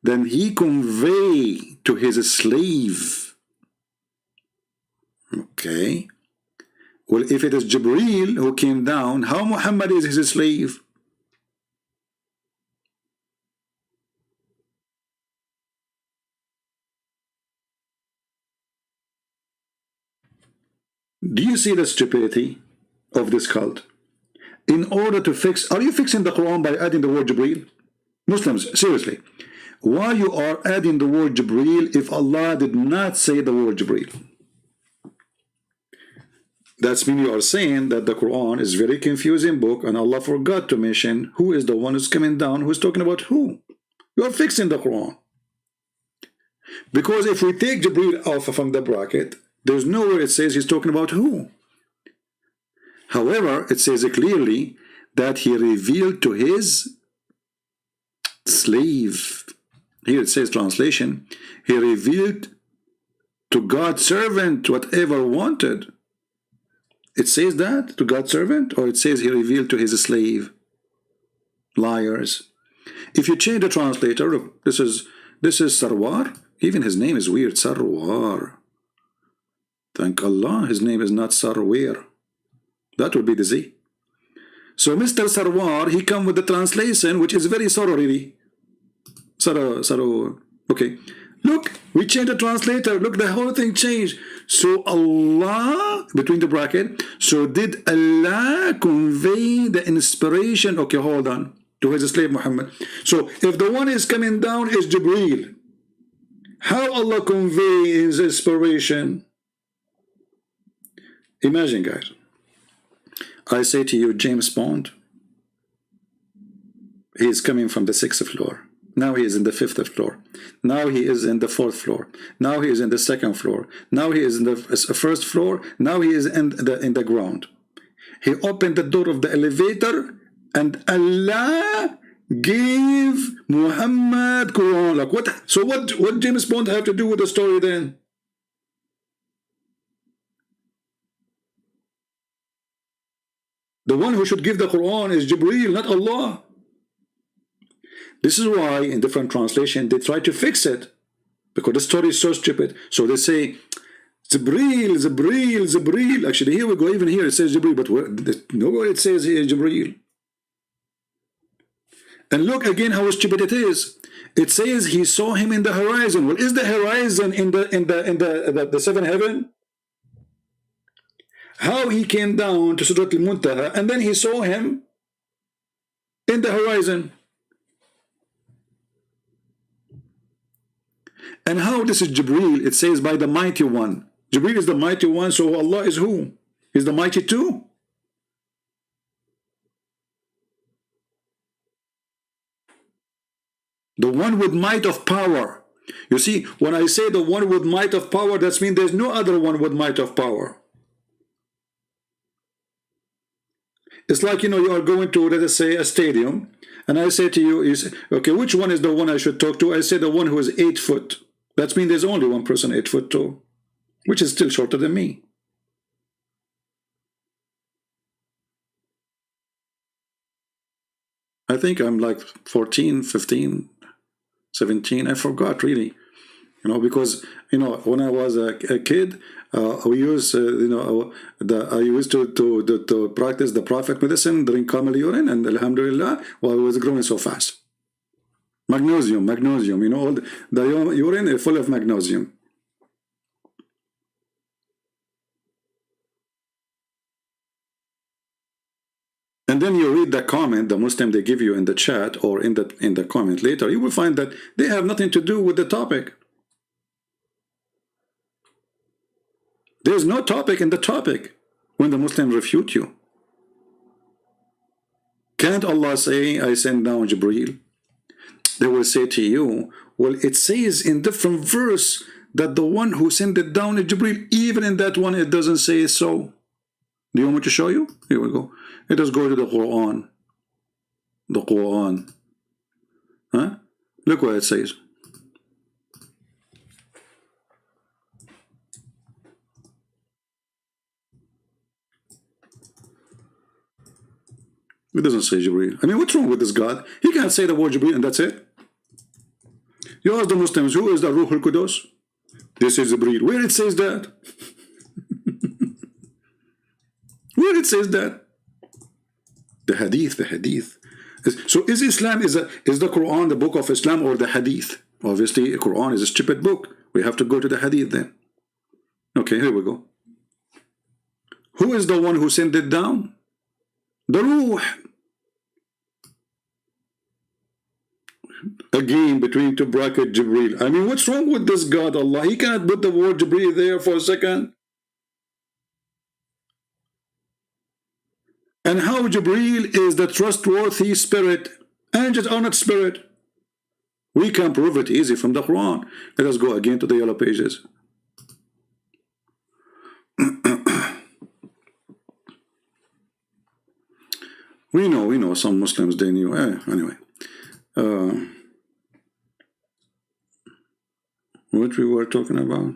then he convey to his slave. Okay. Well, if it is Jibreel who came down, how Muhammad is his slave? Do you see the stupidity of this cult? In order to fix, are you fixing the Quran by adding the word Jibreel? Muslims, seriously, why you are adding the word Jibreel if Allah did not say the word Jibreel? That's mean you are saying that the Quran is very confusing book and Allah forgot to mention who is the one who's coming down, who's talking about who. You are fixing the Quran. Because if we take Jibreel off from the bracket, there's nowhere it says he's talking about who. However, it says clearly that he revealed to his slave. Here it says translation, he revealed to God's servant whatever wanted. It says that to God's servant, or it says he revealed to his slave. Liars. If you change the translator, look, this is Sarwar. Even his name is weird, Sarwar. Thank Allah, his name is not Sarwar. That would be the Z. So Mr. Sarwar, he come with the translation, which is very sorrow really. Sorrow. Okay. Look, we changed the translator. Look, the whole thing changed. So Allah, between the bracket, so did Allah convey the inspiration, okay, hold on, to his slave Muhammad. So if the one is coming down is Jibreel, how Allah convey his inspiration? Imagine, guys. I say to you, James Bond, he is coming from the 6th floor. Now he is in the 5th floor. Now he is in the 4th floor. Now he is in the 2nd floor. Now he is in the 1st floor. Now he is in the ground. He opened the door of the elevator, and Allah gave Muhammad Quran. Like what? So what James Bond have to do with the story then? The one who should give the Quran is Jibreel, not Allah. This is why in different translation they try to fix it, because the story is so stupid. So they say Jibreel, Jibreel, Jibreel. Actually, here we go. Even here it says Jibreel, but nowhere it says here Jibreel. And look again how stupid it is. It says he saw him in the horizon. Well, is the horizon in the seventh heaven? How he came down to Surat al-Muntaha and then he saw him in the horizon. And how this is Jibreel? It says by the mighty one. Jibreel is the mighty one, so Allah is who? Is the mighty too? The one with might of power. You see, when I say the one with might of power, that means there's no other one with might of power. It's like, you know, you are going to, let us say, a stadium, and I say to you, okay, which one is the one I should talk to? I say the one who is 8 foot. That means there's only one person 8 foot tall, which is still shorter than me. I think I'm like 14, 15, 17. I forgot really, you know, because, you know, when I was a kid, we used, you know, I used to practice the Prophet medicine, drink camel urine, and Alhamdulillah, while I was growing so fast. Magnesium, you know, all the urine is full of magnesium. And then you read the comment, the Muslim they give you in the chat or in the comment later, you will find that they have nothing to do with the topic. There's no topic in the topic when the Muslims refute you. Can't Allah say, I send down Jibreel? They will say to you, well, it says in different verse that the one who sent it down is Jibreel. Even in that one, it doesn't say so. Do you want me to show you? Here we go. Let us go to the Quran. The Quran. Huh? Look what it says. It doesn't say Jibreel. I mean, what's wrong with this God? He can't say the word Jibreel and that's it. You ask the Muslims, who is the Ruh al-Qudus? This is Jibreel. Where it says that? Where it says that? The Hadith, the Hadith. So is Islam, is the Quran the book of Islam or the Hadith? Obviously, the Quran is a stupid book. We have to go to the Hadith then. Okay, here we go. Who is the one who sent it down? The Ruh. Again, between two brackets, Jibreel. I mean, what's wrong with this God, Allah? He can't put the word Jibreel there for a second. And how Jibreel is the trustworthy spirit. Angels are not spirit. We can prove it easy from the Quran. Let us go again to the yellow pages. We know some Muslims, they knew. Anyway. What we were talking about?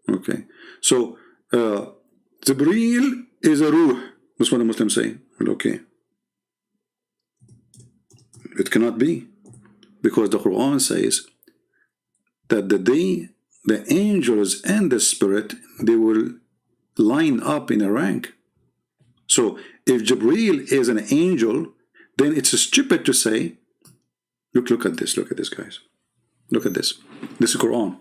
Okay. So, Jibreel is a Ruh. That's what the Muslims say. Well, okay. It cannot be. Because the Quran says that the day the angels and the spirit, they will line up in a rank. So, if Jibreel is an angel, then it's stupid to say, look at this, guys. Look at this. This is Quran.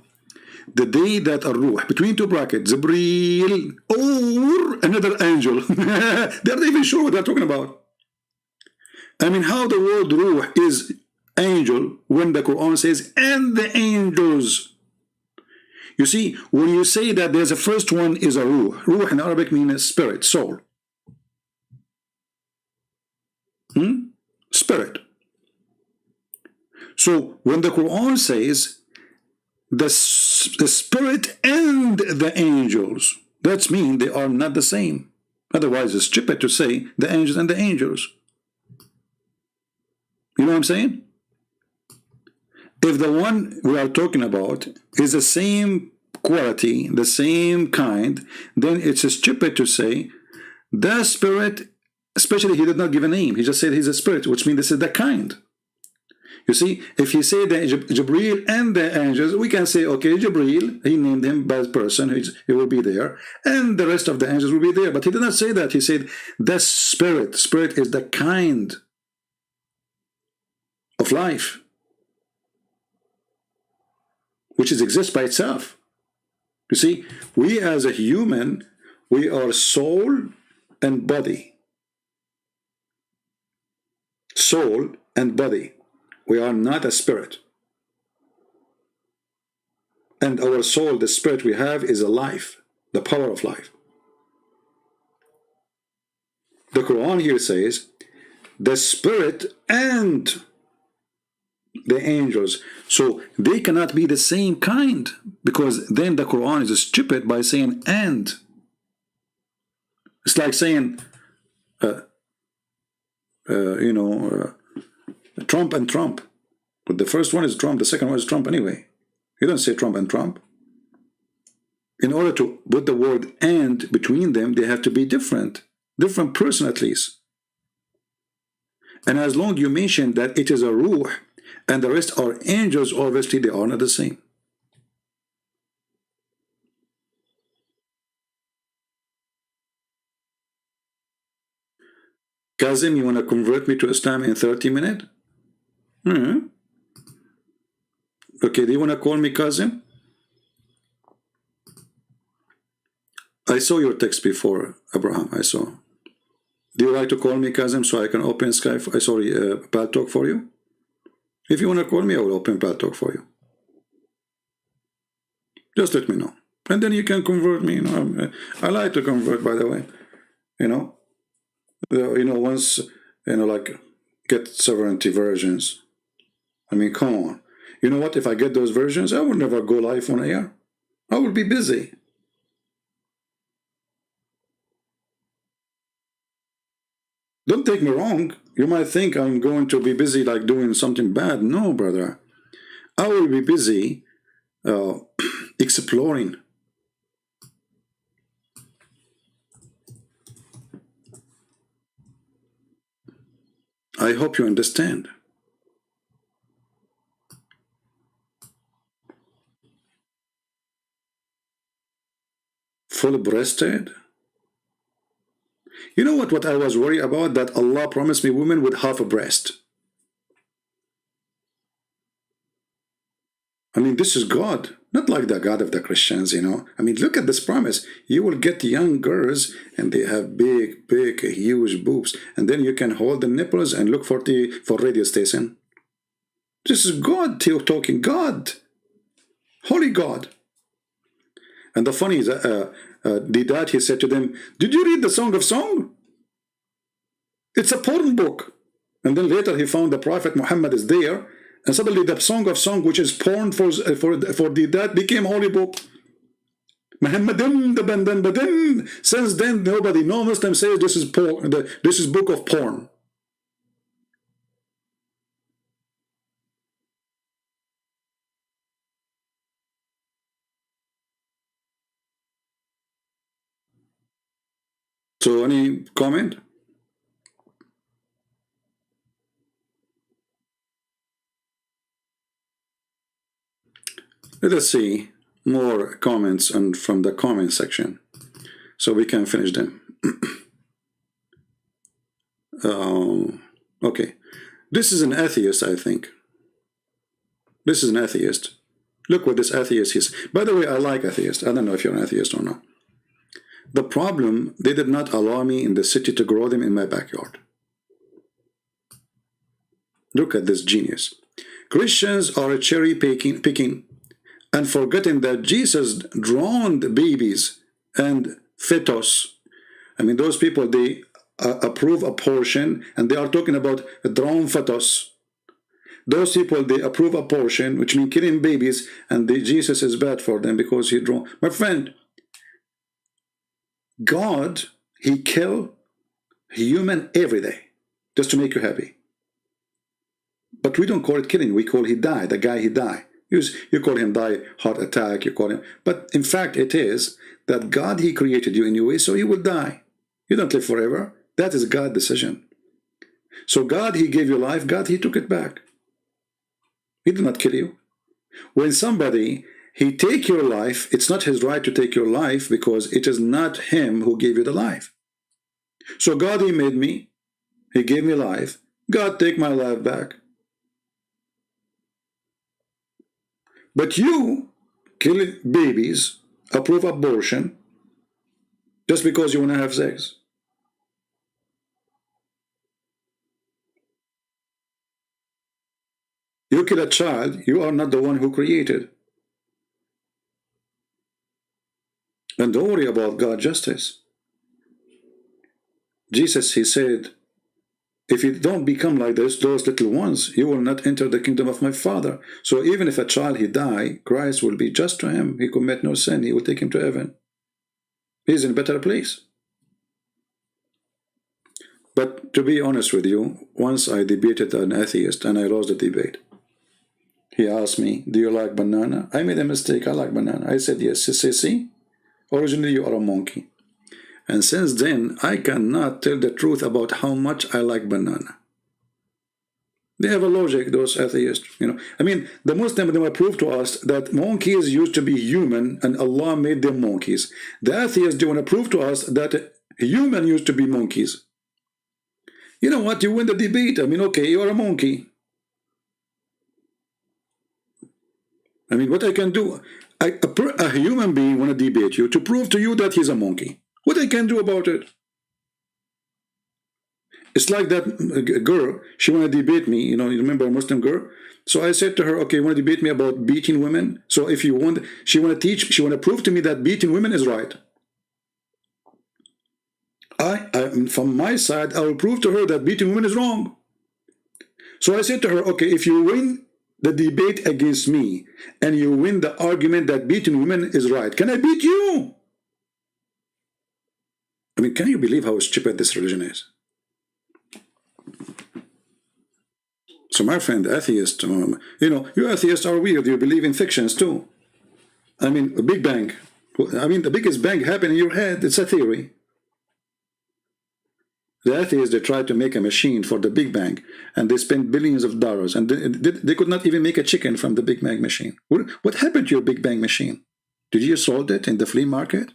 The day that a Ruh, between two brackets, Jibreel, or another angel. They're not even sure what they're talking about. I mean, how the word Ruh is angel when the Quran says, and the angels. You see, when you say that there's a first one is a Ruh. Ruh in Arabic means spirit, soul. Spirit. So when the Quran says the spirit and the angels, that means they are not the same. Otherwise, it's stupid to say the angels and the angels. You know what I'm saying? If the one we are talking about is the same quality, the same kind, then it's stupid to say the spirit. Especially, he did not give a name. He just said he's a spirit, which means this is the kind. You see, if he said that Jibreel and the angels, we can say, okay, Jibreel, he named him by person, he will be there, and the rest of the angels will be there. But he did not say that. He said the spirit. Spirit is the kind of life, which exists by itself. You see, we as a human, we are soul and body. Soul and body. We are not a spirit. And our soul, the spirit we have, is a life, the power of life. The Quran here says, the spirit and the angels. So they cannot be the same kind, because then the Quran is stupid by saying and. It's like saying, Trump and Trump. But the first one is Trump, the second one is Trump anyway. You don't say Trump and Trump. In order to put the word and between them, they have to be different. Different person at least. And as long as you mention that it is a Ruh and the rest are angels, obviously they are not the same. Kazim, you want to convert me to Islam in 30 minutes? Okay, do you want to call me Kazim? I saw your text before, Abraham, I saw. Do you like to call me Kazim so I can open Skype? Pal Talk for you? If you want to call me, I will open Pal Talk for you. Just let me know. And then you can convert me. You know, I like to convert, by the way. You know, once, like, get sovereignty versions. I mean, come on. You know what? If I get those versions, I will never go live on air. I will be busy. Don't take me wrong. You might think I'm going to be busy like doing something bad. No, brother. I will be busy exploring. I hope you understand. Full-breasted? You know what I was worried about? That Allah promised me women with half a breast. I mean, this is God, not like the God of the Christians, you know. I mean, look at this promise. You will get young girls, and they have big, huge boobs. And then you can hold the nipples and look for radio station. This is God talking. God. Holy God. And the funny is, Didat, he said to them, did you read the Song of Song? It's a porn book. And then later he found the Prophet Muhammad is there, and suddenly the Song of Song, which is porn for Didat, became holy book. Muhammadin. Since then, nobody, no Muslim says this is porn. This is book of porn. So, any comment? Let us see more comments from the comment section, so we can finish them. Okay, this is an atheist, I think. This is an atheist. Look what this atheist is. By the way, I like atheists. I don't know if you're an atheist or not. The problem, they did not allow me in the city to grow them in my backyard. Look at this genius. Christians are cherry picking and forgetting that Jesus drowned babies and fetus. I mean, those people, they approve abortion, and they are talking about a drowned fetus. Those people, they approve abortion, which means killing babies, and Jesus is bad for them because he drowned. My friend, God, he kill human every day just to make you happy. But we don't call it killing. We call he died. The guy, he died. You call him die, heart attack, you call him. But in fact, it is that God, he created you anyway, so you will die. You don't live forever. That is God's decision. So God, he gave you life. God, he took it back. He did not kill you. When somebody, he take your life, it's not his right to take your life because it is not him who gave you the life. So God, he made me. He gave me life. God, take my life back. But you kill babies, approve abortion, just because you want to have sex. You kill a child, you are not the one who created. And don't worry about God's justice. Jesus, he said, if you don't become like those little ones, you will not enter the kingdom of my Father. So even if a child, he die, Christ will be just to him. He commit no sin. He will take him to heaven. He's in a better place. But to be honest with you, once I debated an atheist and I lost the debate. He asked me, do you like banana? I made a mistake. I like banana. I said, yes. He said, see, originally you are a monkey. And since then, I cannot tell the truth about how much I like banana. They have a logic, those atheists. You know, I mean, the Muslims, they will prove to us that monkeys used to be human and Allah made them monkeys. The atheists, they want to prove to us that human used to be monkeys. You know what? You win the debate. I mean, okay, you are a monkey. I mean, what I can do, a human being want to debate you to prove to you that he's a monkey. What I can do about it? It's like that girl, she want to debate me, you know, you remember a Muslim girl? So I said to her, okay, you want to debate me about beating women? So if you want, she want to teach, she want to prove to me that beating women is right. From my side, I will prove to her that beating women is wrong. So I said to her, okay, if you win the debate against me and you win the argument that beating women is right, can I beat you? I mean, can you believe how stupid this religion is? So my friend, atheist, you know, you atheists are weird. You believe in fictions too. I mean, a Big Bang. I mean, the biggest bang happened in your head. It's a theory. The atheists, they tried to make a machine for the Big Bang, and they spent billions of dollars, and they could not even make a chicken from the Big Bang machine. What happened to your Big Bang machine? Did you sold it in the flea market?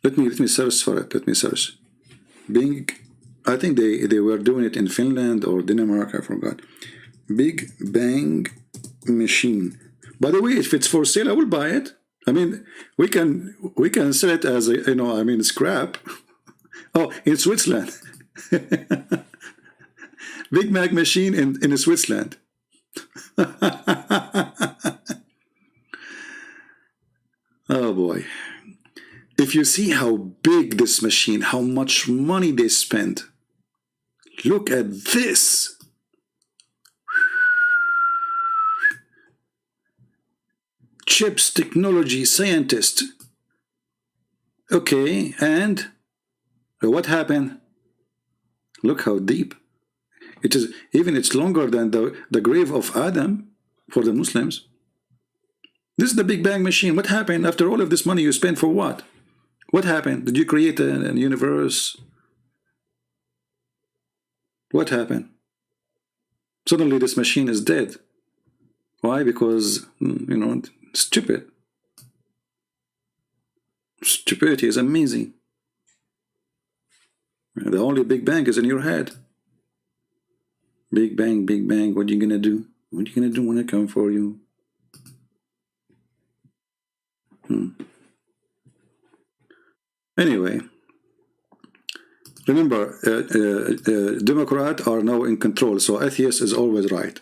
Let me search for it. Let me search. I think they were doing it in Finland or Denmark, I forgot. Big Bang machine. By the way, if it's for sale, I will buy it. I mean, we can sell it as a, you know, I mean, scrap. Oh, in Switzerland. Big Bang machine in Switzerland. Oh boy. If you see how big this machine, how much money they spend, look at this. Chips, technology, scientist. Okay, and what happened? Look how deep. It is, even it's longer than the grave of Adam for the Muslims. This is the Big Bang machine. What happened after all of this money you spent for what? What happened? Did you create a universe? What happened? Suddenly this machine is dead. Why? Because, you know, stupid. Stupidity is amazing. The only Big Bang is in your head. Big Bang, Big Bang, what are you gonna do? What are you gonna do when I come for you? Anyway, remember, Democrats are now in control, so atheist is always right.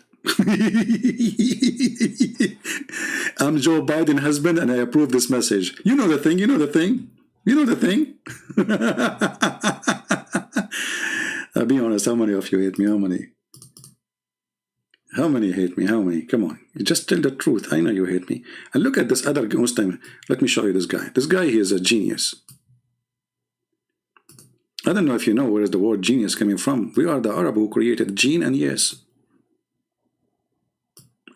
I'm Joe Biden's husband and I approve this message. You know the thing, you know the thing, you know the thing. I'll be honest, how many of you hate me? How many? How many hate me? How many? Come on, you just tell the truth. I know you hate me. And look at this other Muslim. Let me show you this guy. This guy, he is a genius. I don't know if you know where is the word genius coming from. We are the Arab who created gene and yes.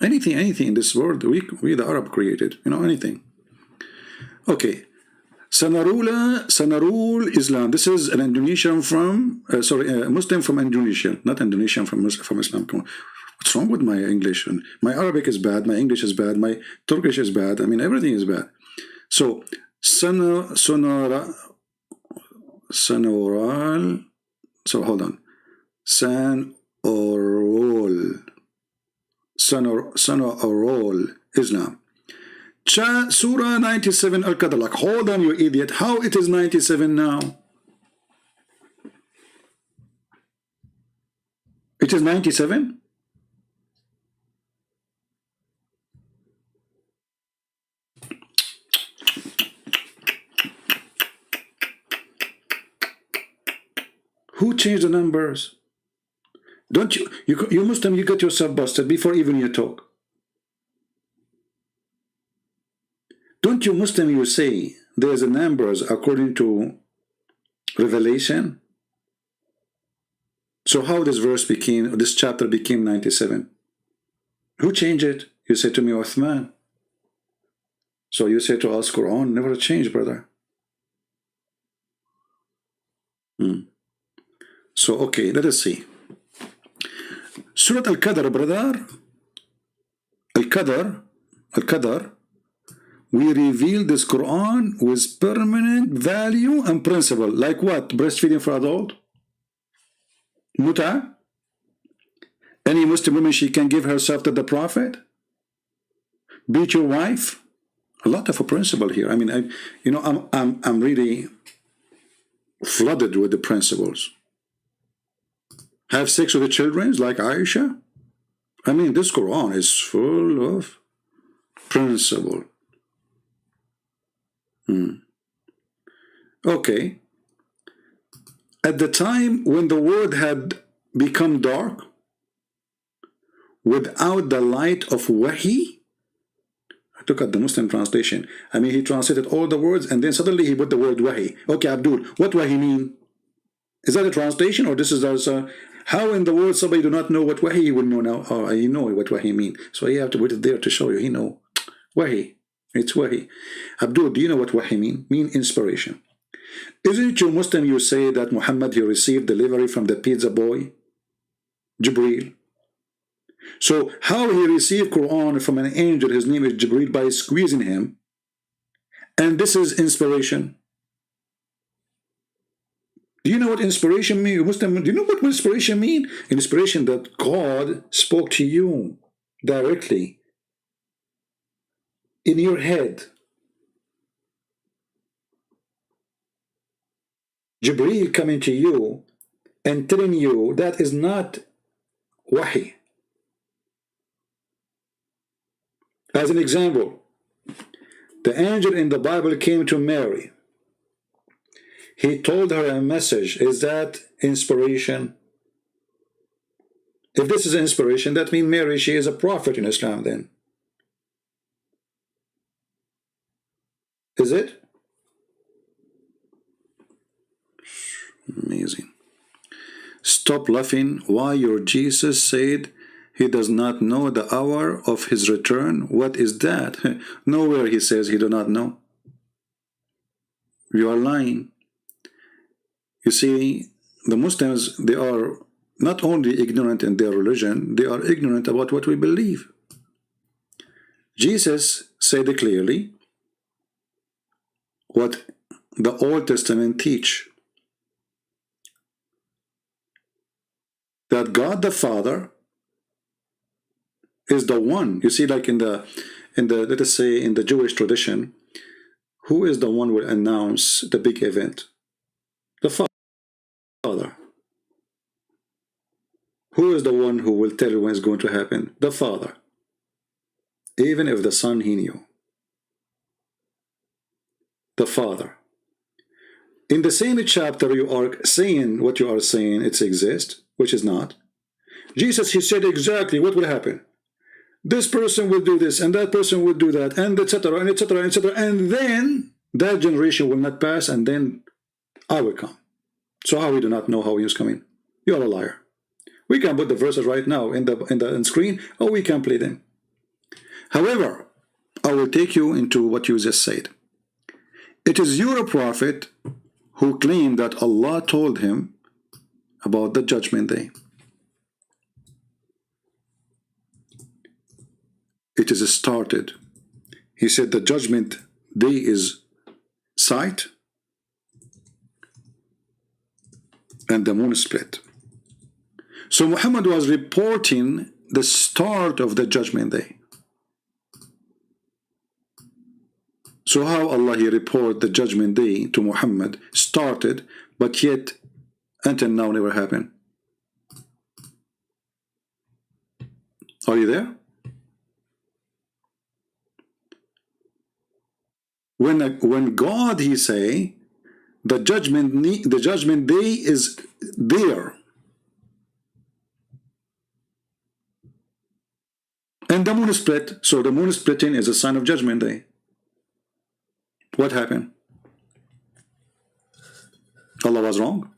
Anything in this world, we the Arab created, you know, anything. Okay. Sanarul Islam. This is an Indonesian from, a Muslim from Indonesia, not Indonesian from Islam. Come on. What's wrong with my English? My Arabic is bad, my English is bad, my Turkish is bad. I mean, everything is bad. So, Sanoral. So hold on. Sanoral Islam. Surah 97 Al-Qadr. Like, hold on, you idiot. How it is 97 now? It is 97? Who changed the numbers? Don't you Muslim, you get yourself busted before even you talk. Don't you Muslim, you say there's a numbers according to Revelation? So how this chapter became 97? Who changed it? You say to me, Uthman. So you say to us, Quran never changed, brother. So, okay, let us see. Surah Al-Qadr, brother. Al-Qadr. We reveal this Quran with permanent value and principle. Like what? Breastfeeding for adult? Muta? Any Muslim woman, she can give herself to the Prophet? Beat your wife? A lot of a principle here. I mean, I'm really flooded with the principles. Have sex with the children like Aisha. I mean, this Quran is full of principle. Okay. At the time when the world had become dark, without the light of Wahi, I took out the Muslim translation. I mean, he translated all the words and then suddenly he put the word Wahi. Okay, Abdul, what Wahi mean? Is that a translation or this is also, how in the world somebody do not know what Wahi will know now? Oh, you know what Wahi mean. So you have to put it there to show you, he know. Wahi, it's Wahi. Abdul, do you know what Wahi mean? Mean inspiration. Isn't you Muslim, you say that Muhammad, he received delivery from the pizza boy, Jibreel. So how he received Quran from an angel, his name is Jibreel, by squeezing him. And this is inspiration. Do you know what inspiration means? Muslim, do you know what inspiration means? Inspiration that God spoke to you directly in your head. Jibreel coming to you and telling you that is not Wahi. As an example, the angel in the Bible came to Mary. He told her a message. Is that inspiration? If this is inspiration, that means Mary, she is a prophet in Islam then. Is it? Amazing. Stop laughing. Why your Jesus said he does not know the hour of his return? What is that? Nowhere he says he do not know. You are lying. You see, the Muslims, they are not only ignorant in their religion, they are ignorant about what we believe. Jesus said clearly what the Old Testament teach. That God the Father is the one. You see, like in the let us say in the Jewish tradition, who is the one who will announce the big event? The Father. Who is the one who will tell you when it's going to happen? The Father. Even if the Son he knew. The Father. In the same chapter you are saying what you are saying, it exists, which is not. Jesus, he said exactly what will happen. This person will do this, and that person will do that, and etc., and etc., and etc., and then that generation will not pass, and then I will come. So how we do not know how he is coming? You are a liar. We can put the verses right now in the screen, or we can play them. However, I will take you into what you just said. It is your prophet who claimed that Allah told him about the judgment day. It is started. He said the judgment day is sight and the moon split. So Muhammad was reporting the start of the judgment day. So how Allah he report the judgment day to Muhammad started, but yet until now never happened? Are you there? When God he say the judgment day is there, and the moon is split, so the moon splitting is a sign of judgment day. What happened? Allah was wrong.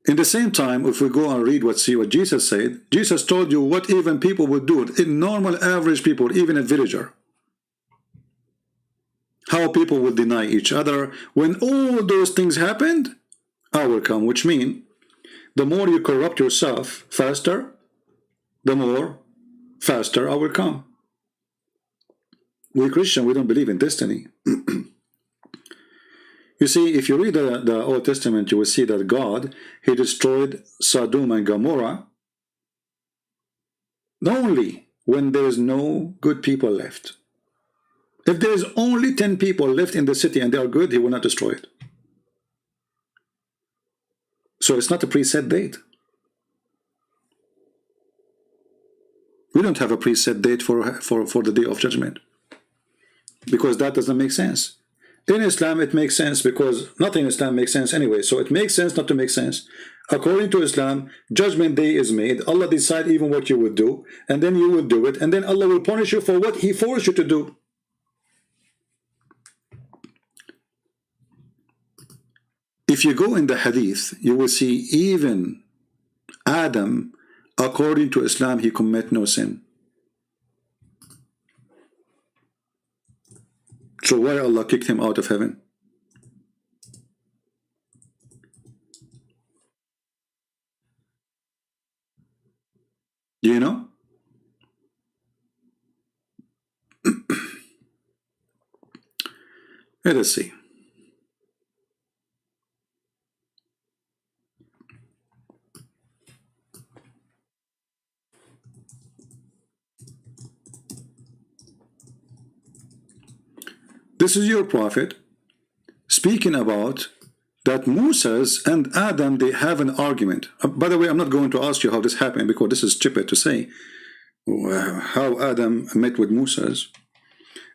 In the same time, if we go and read what Jesus said, Jesus told you what even people would do, in normal average people, even a villager. How people would deny each other. When all those things happened, I will come, which means the more you corrupt yourself faster, the more faster I will come. We Christian, we don't believe in destiny. You see, if you read the Old Testament, you will see that God, he destroyed Sodom and Gomorrah Only when there is no good people left. If there is only 10 people left in the city and they are good, he will not destroy it. So it's not a preset date. We don't have a preset date for the day of judgment, because that doesn't make sense. In Islam it makes sense, because nothing in Islam makes sense anyway, so it makes sense not to make sense. According to Islam, judgment day is made. Allah decide even what you would do, and then you will do it, and then Allah will punish you for what he forced you to do. If you go in the hadith, you will see even Adam, according to Islam, he commit no sin. So why Allah kicked him out of heaven? Do you know? Let us see. This is your prophet speaking about that Moses and Adam, they have an argument. By the way, I'm not going to ask you how this happened, because this is stupid to say. How Adam met with Moses.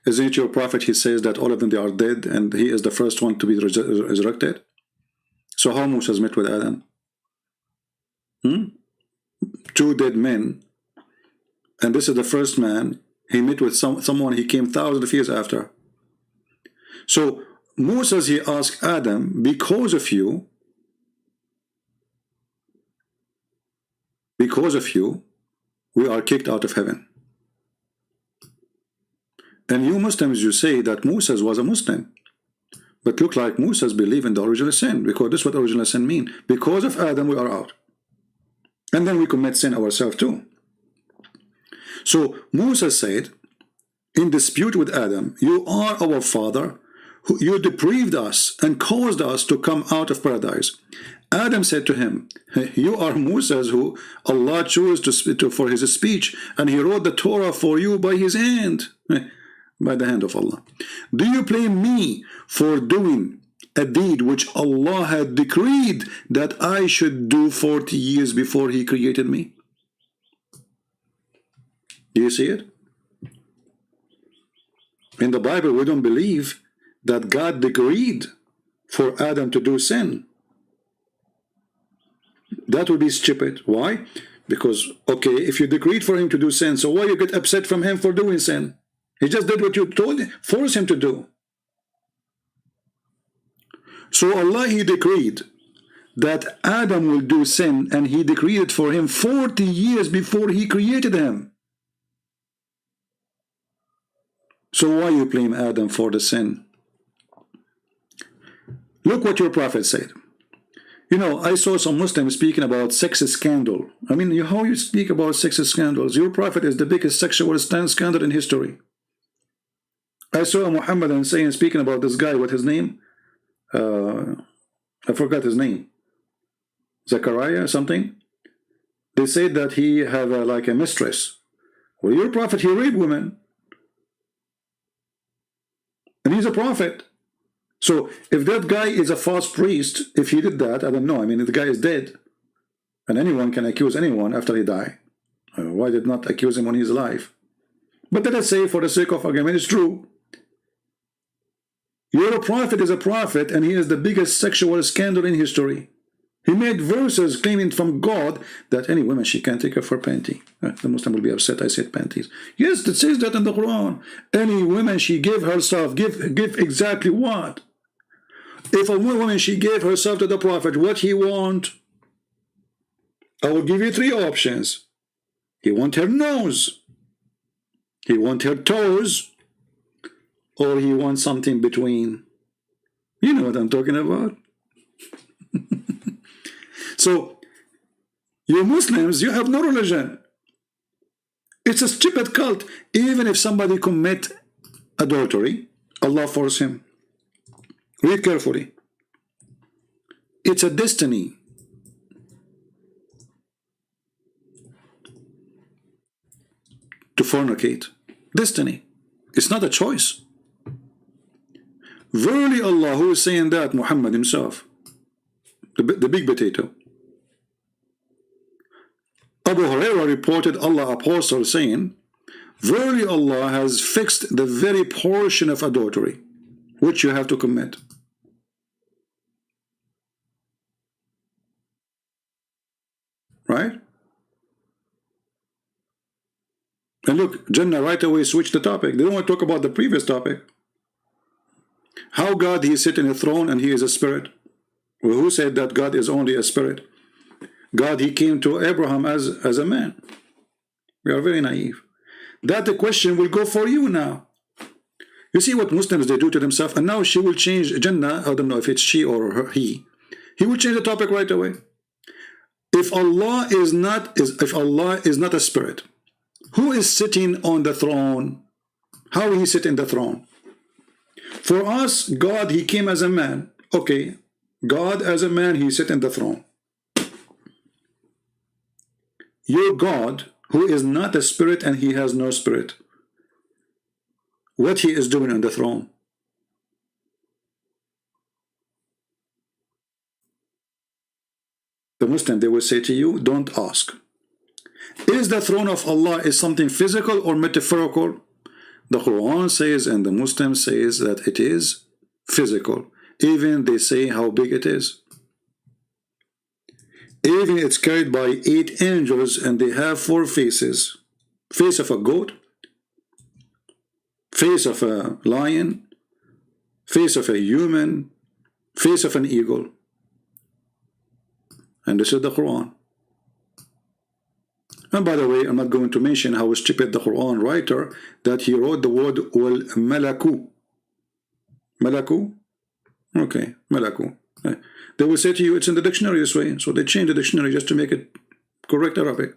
Isn't it your prophet, he says that all of them, they are dead, and he is the first one to be resurrected? So how Moses met with Adam? Two dead men, and this is the first man. He met with someone he came thousands of years after. So Moses, he asked Adam, because of you, we are kicked out of heaven. And you Muslims, you say that Moses was a Muslim, but look like Moses believed in the original sin, because this is what original sin means. Because of Adam, we are out. And then we commit sin ourselves too. So Moses said, in dispute with Adam, you are our father, you deprived us and caused us to come out of paradise. Adam said to him, you are Moses, who Allah chose for his speech, and he wrote the Torah for you by his hand, by the hand of Allah. Do you blame me for doing a deed which Allah had decreed that I should do 40 years before he created me? Do you see it? In the Bible, we don't believe that God decreed for Adam to do sin. That would be stupid. Why? Because, okay, if you decreed for him to do sin, so why you get upset from him for doing sin? He just did what you told him, forced him to do. So Allah, he decreed that Adam will do sin, and he decreed it for him 40 years before he created him. So why you blame Adam for the sin? Look what your prophet said. You know, I saw some Muslims speaking about sex scandal. I mean, how you speak about sex scandals? Your prophet is the biggest sexual scandal in history. I saw Mohammed speaking about this guy, what his name? I forgot his name. Zachariah something. They said that he had like a mistress. Well, your prophet, he raped women. And he's a prophet. So if that guy is a false priest, if he did that, I don't know. I mean, the guy is dead, and anyone can accuse anyone after he died. Why did not accuse him when he's alive? But let us say, for the sake of argument, it's true. Your prophet is a prophet, and he is the biggest sexual scandal in history. He made verses claiming from God that any woman, she can take off her panty. The Muslim will be upset I said panties. Yes, it says that in the Quran. Any woman, she give herself, give exactly what? If a woman, she gave herself to the prophet, what he want? I will give you three options. He want her nose, he want her toes, or he wants something between. You know what I'm talking about. So, you Muslims, you have no religion. It's a stupid cult. Even if somebody commit adultery, Allah force him. Read carefully. It's a destiny. fornicate. Destiny. It's not a choice. Verily Allah, who is saying that? Muhammad himself. The big potato. Abu Hurairah reported Allah apostle saying, verily Allah has fixed the very portion of adultery which you have to commit. Right? And look, Jannah right away switched the topic. They don't want to talk about the previous topic. How God, he is sitting in a throne and he is a spirit. Well, who said that God is only a spirit? God, he came to Abraham as a man. We are very naive. That the question will go for you now. You see what Muslims they do to themselves, and now she will change Jannah. I don't know if it's she or her, he. He will change the topic right away. If Allah is not a spirit, who is sitting on the throne? How will he sit in the throne? For us, God, he came as a man. Okay, God as a man, he sit in the throne. Your God, who is not a spirit and he has no spirit, what he is doing on the throne? The Muslim, they will say to you, don't ask. Is the throne of Allah is something physical or metaphorical? The Quran says and the Muslim says that it is physical. Even they say how big it is. Even it's carried by 8 angels and they have 4 faces. Face of a goat, face of a lion, face of a human, face of an eagle. And this is the Quran. And by the way, I'm not going to mention how stupid the Quran writer that he wrote the word wal malaku. Malaku? Okay, malaku. They will say to you it's in the dictionary this way, so they change the dictionary just to make it correct Arabic.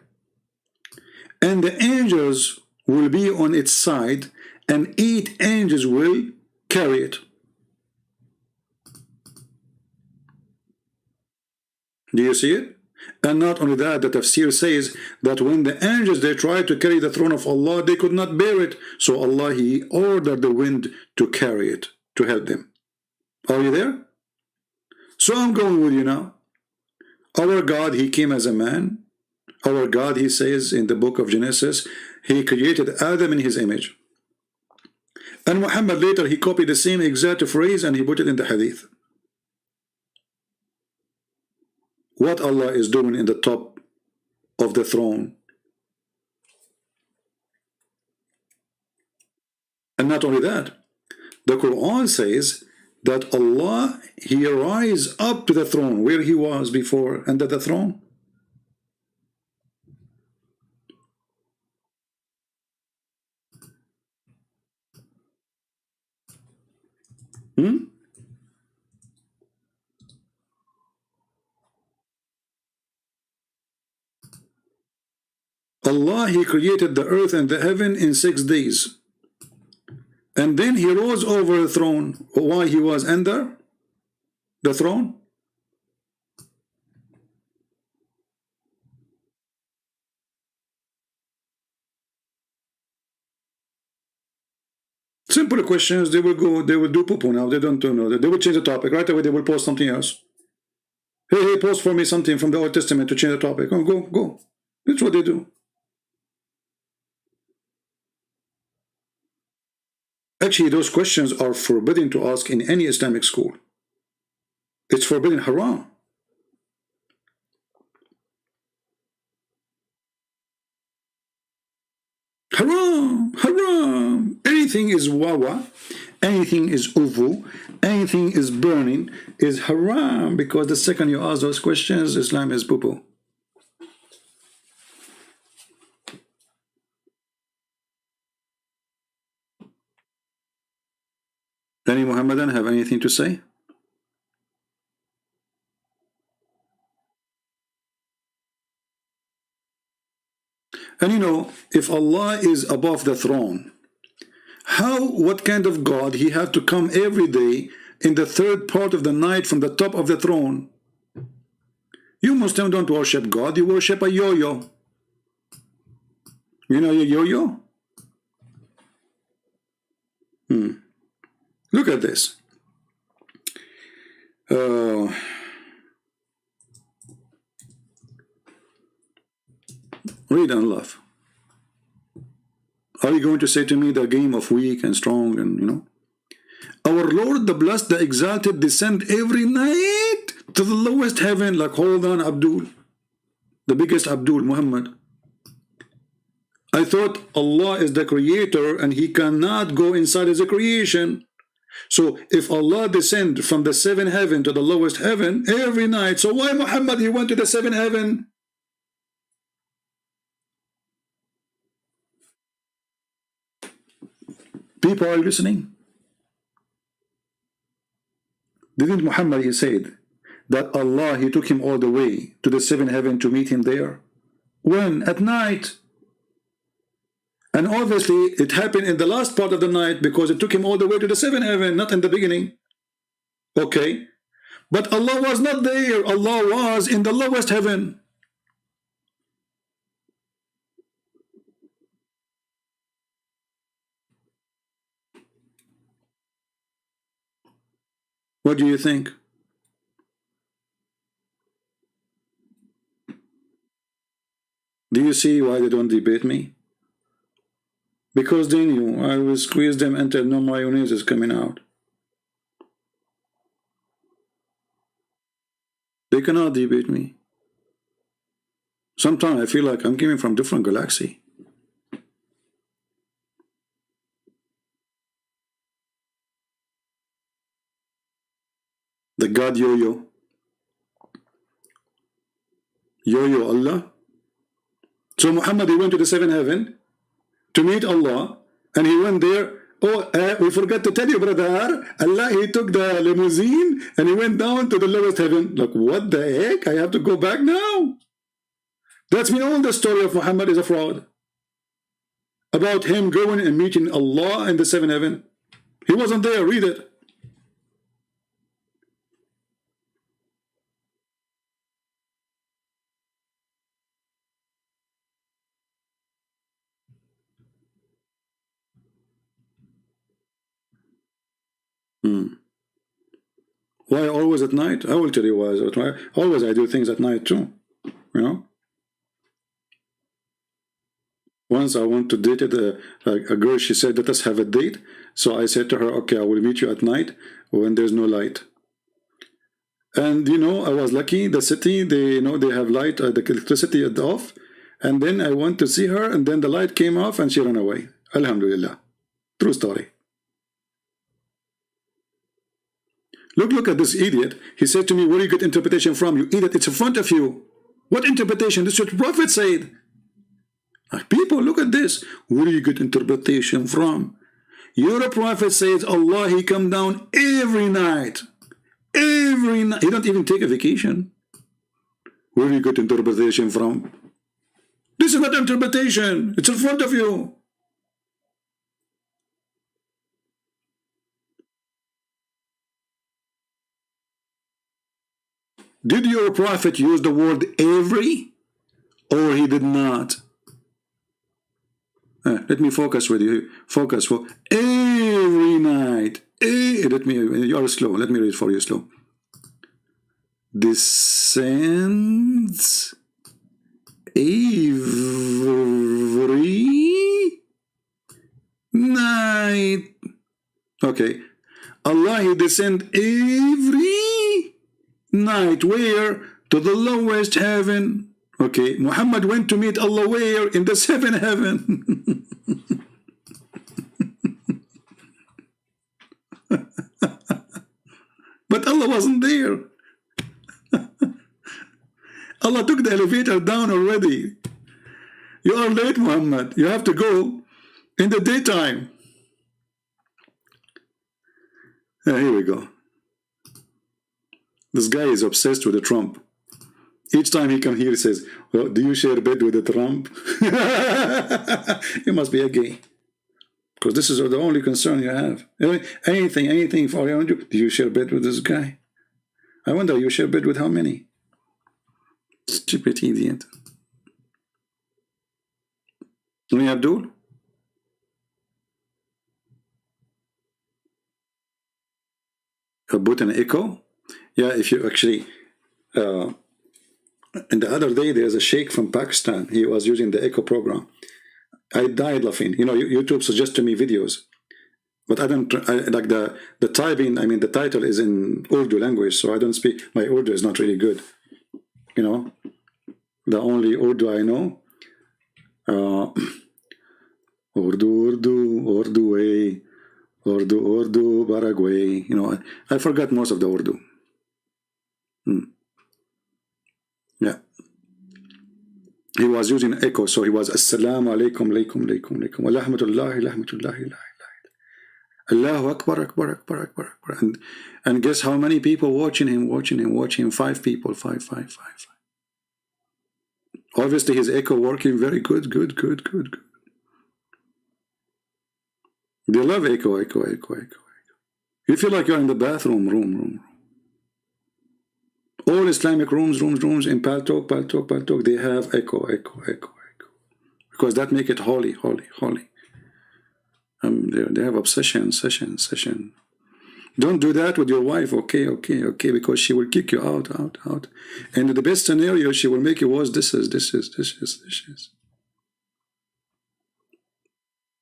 And the angels will be on its side, and 8 angels will carry it. Do you see it? And not only that, the tafsir says that when the angels they tried to carry the throne of Allah, they could not bear it. So Allah, he ordered the wind to carry it, to help them. Are you there? So I'm going with you now. Our God, he came as a man. Our God, he says in the book of Genesis, he created Adam in his image. And Muhammad later, he copied the same exact phrase and he put it in the hadith. What Allah is doing in the top of the throne. And not only that, the Quran says that Allah, he rise up to the throne where he was before, under the throne. Allah, he created the earth and the heaven in 6 days. And then he rose over the throne. Why he was under the throne? Simple questions, they will go, they will do poo-poo now. They don't know that. They will change the topic. Right away, they will post something else. Hey, post for me something from the Old Testament to change the topic. Oh, go. That's what they do. Actually, those questions are forbidden to ask in any Islamic school. It's forbidden, haram. Haram. Anything is wawa, anything is uvu, anything is burning is haram, because the second you ask those questions, Islam is poo-poo. Any Muhammadan have anything to say? And you know, if Allah is above the throne, what kind of God he had to come every day in the 3rd part of the night from the top of the throne? You Muslims don't worship God, you worship a yo-yo. You know your yo-yo? Look at this. Read and laugh. Are you going to say to me the game of weak and strong and, you know? Our Lord, the Blessed, the Exalted, descend every night to the lowest heaven. Like, hold on, Abdul. The biggest Abdul, Muhammad. I thought Allah is the creator and he cannot go inside his creation. So if Allah descend from the 7th heaven to the lowest heaven every night, so why Muhammad, he went to the 7th heaven? People are listening. Didn't Muhammad, he said that Allah, he took him all the way to the 7th heaven to meet him there? When? At night. And obviously it happened in the last part of the night because it took him all the way to the 7th heaven, not in the beginning. Okay. But Allah was not there. Allah was in the lowest heaven. What do you think? Do you see why they don't debate me? Because they knew I will squeeze them until no mayonnaise is coming out. They cannot debate me. Sometimes I feel like I'm coming from different galaxy. The God Yo-Yo. Yo-Yo Allah. So Muhammad, he went to the 7th heaven to meet Allah, and he went there. Oh, we forgot to tell you, brother. Allah, he took the limousine and he went down to the lowest heaven. Like, what the heck? I have to go back now. That's mean all the story of Muhammad is a fraud. About him going and meeting Allah in the 7th heaven. He wasn't there. Read it. Why always at night? I will tell you why. Always I do things at night too. You know? Once I went to date a girl, she said, let us have a date. So I said to her, okay, I will meet you at night when there's no light. And you know, I was lucky, the city, they have light, the electricity is off. And then I went to see her, and then the light came off and she ran away. Alhamdulillah. True story. Look at this idiot. He said to me, where do you get interpretation from? You idiot, it's in front of you. What interpretation? This is what the Prophet said. People, look at this. Where do you get interpretation from? Your Prophet says Allah, he come down every night. Every night. He don't even take a vacation. Where do you get interpretation from? This is not interpretation. It's in front of you. Did your Prophet use the word every, or he did not? Let me focus with you. Focus for every night. You are slow. Let me read for you slow. Descends every night. Okay. Allah, he descend every night. Where? To the lowest heaven. Okay, Muhammad went to meet Allah where? In the 7th heaven. But Allah wasn't there. Allah took the elevator down already. You are late, Muhammad. You have to go in the daytime. Here we go. This guy is obsessed with the Trump. Each time he comes here, he says, well, do you share bed with the Trump? You must be a gay. Because this is the only concern you have. Anything for you. Do you share bed with this guy? I wonder, you share bed with how many? Stupid idiot. Me, Abdul? put an echo. Yeah, if you actually, and the other day there's a sheikh from Pakistan. He was using the echo program. I died laughing. You know, YouTube suggested me videos, but I don't like the typing. I mean, the title is in Urdu language, so I don't speak. My Urdu is not really good. You know, the only Urdu I know, Urdu way, Urdu, Paraguay. You know, I forgot most of the Urdu. Yeah. He was using echo, so he was Assalamu alaikum, alaikum, alaikum, alaikum, wa rahmatullahi, rahmatullahi, Allahu Akbar, Akbar, Akbar, Akbar, Akbar. And guess how many people watching him? 5 people, five. Obviously his echo working very good. They love echo. You feel like you're in the bathroom, room. All Islamic rooms in Paltalk, they have echo. Because that make it holy. They have obsession, session. Don't do that with your wife, okay, because she will kick you out. And in the best scenario, she will make you worse. This is.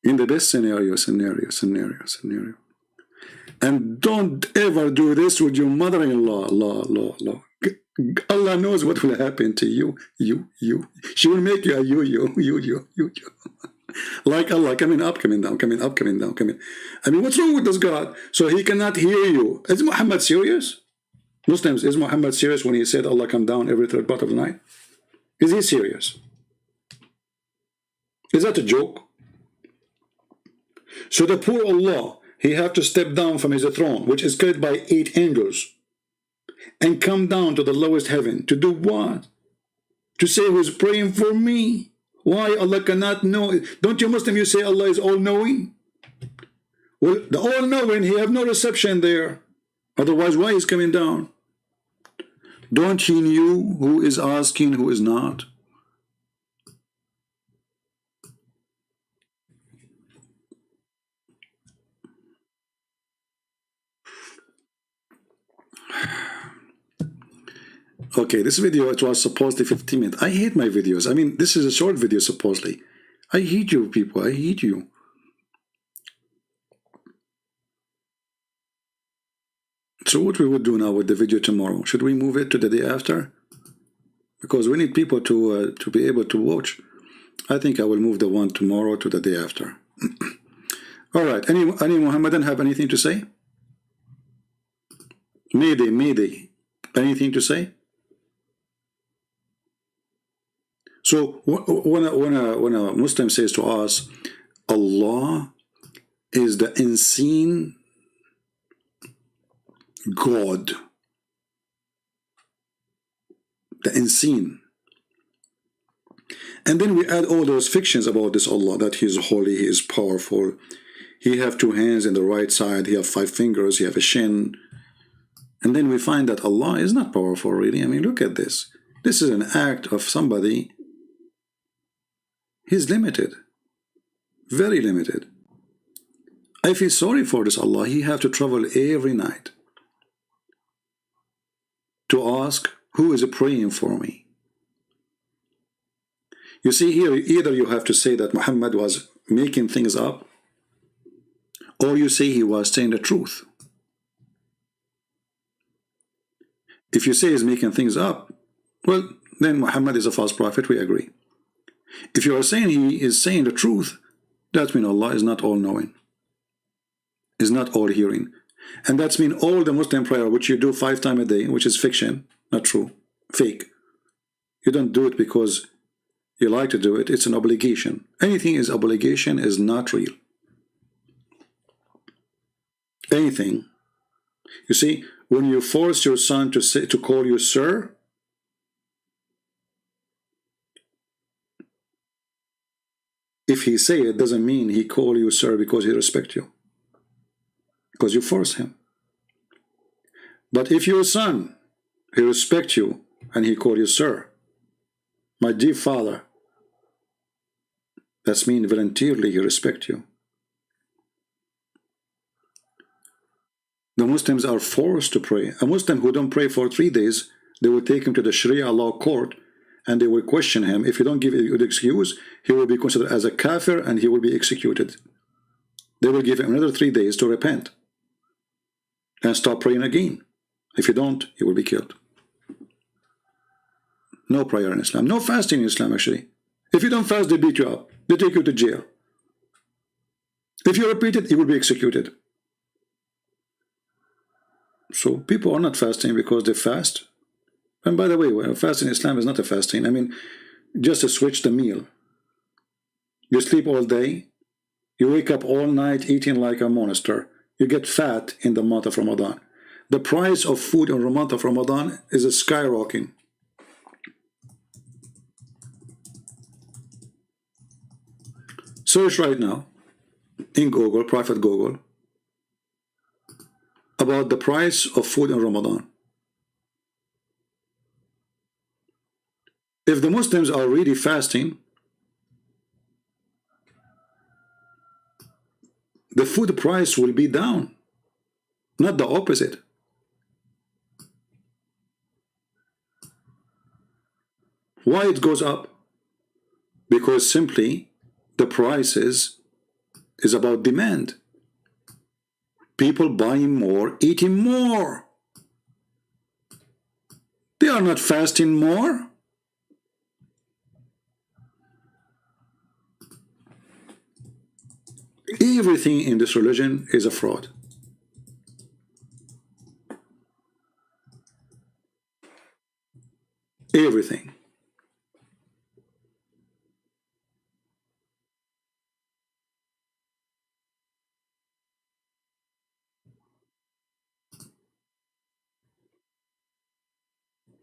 In the best scenario. And don't ever do this with your mother-in-law. Allah knows what will happen to you. She will make you a you. Like Allah, coming up, coming down. I mean, what's wrong with this God? So he cannot hear you. Is Muhammad serious? Muslims, is Muhammad serious when he said Allah come down every third part of the night? Is he serious? Is that a joke? So the poor Allah, he have to step down from his throne, which is carried by 8 angels, and come down to the lowest heaven. To do what? To say who's praying for me. Why Allah cannot know? Don't you Muslim, you say Allah is all-knowing? Well, the all-knowing, he have no reception there. Otherwise, why is coming down? Don't he know who is asking, who is not? Okay, this video, it was supposedly 15 minutes. I hate my videos. I mean, this is a short video, supposedly. I hate you people. I hate you. So what we would do now with the video tomorrow? Should we move it to the day after? Because we need people to be able to watch. I think I will move the one tomorrow to the day after. All right. Any Mohammedan have anything to say? Mayday. Anything to say? So when a Muslim says to us, Allah is the unseen God, the unseen, and then we add all those fictions about this Allah, that He is holy, He is powerful, He have 2 hands in the right side, He have 5 fingers, He have a shin, and then we find that Allah is not powerful really. I mean, look at this. This is an act of somebody. He's limited, very limited. I feel sorry for this Allah. He have to travel every night to ask, who is praying for me? You see here, either you have to say that Muhammad was making things up, or you say he was saying the truth. If you say he's making things up, well, then Muhammad is a false prophet, we agree. If you are saying he is saying the truth, that means Allah is not all-knowing, is not all-hearing. And that's mean all the Muslim prayer, which you do 5 times a day, which is fiction, not true, fake. You don't do it because you like to do it. It's an obligation. Anything is obligation is not real. Anything. You see, when you force your son to call you sir, if he say it, doesn't mean he call you sir because he respect you, because you force him. But if your son, he respect you and he call you sir, my dear father, that's mean voluntarily he respect you. The Muslims are forced to pray. A Muslim who don't pray for 3 days, they will take him to the Sharia law court and they will question him. If you don't give a good excuse, he will be considered as a kafir and he will be executed. They will give him another 3 days to repent and stop praying again. If you don't, he will be killed. No prayer in Islam. No fasting in Islam, actually. If you don't fast, they beat you up. They take you to jail. If you repeat it, you will be executed. So people are not fasting because they fast. And by the way, fasting in Islam is not a fasting. I mean, just to switch the meal. You sleep all day. You wake up all night eating like a monster. You get fat in the month of Ramadan. The price of food in the month of Ramadan is skyrocketing. Search right now in Google, private Google, about the price of food in Ramadan. If the Muslims are really fasting, the food price will be down, not the opposite. Why it goes up? Because simply the prices is about demand. People buying more, eating more. They are not fasting more. Everything in this religion is a fraud. Everything.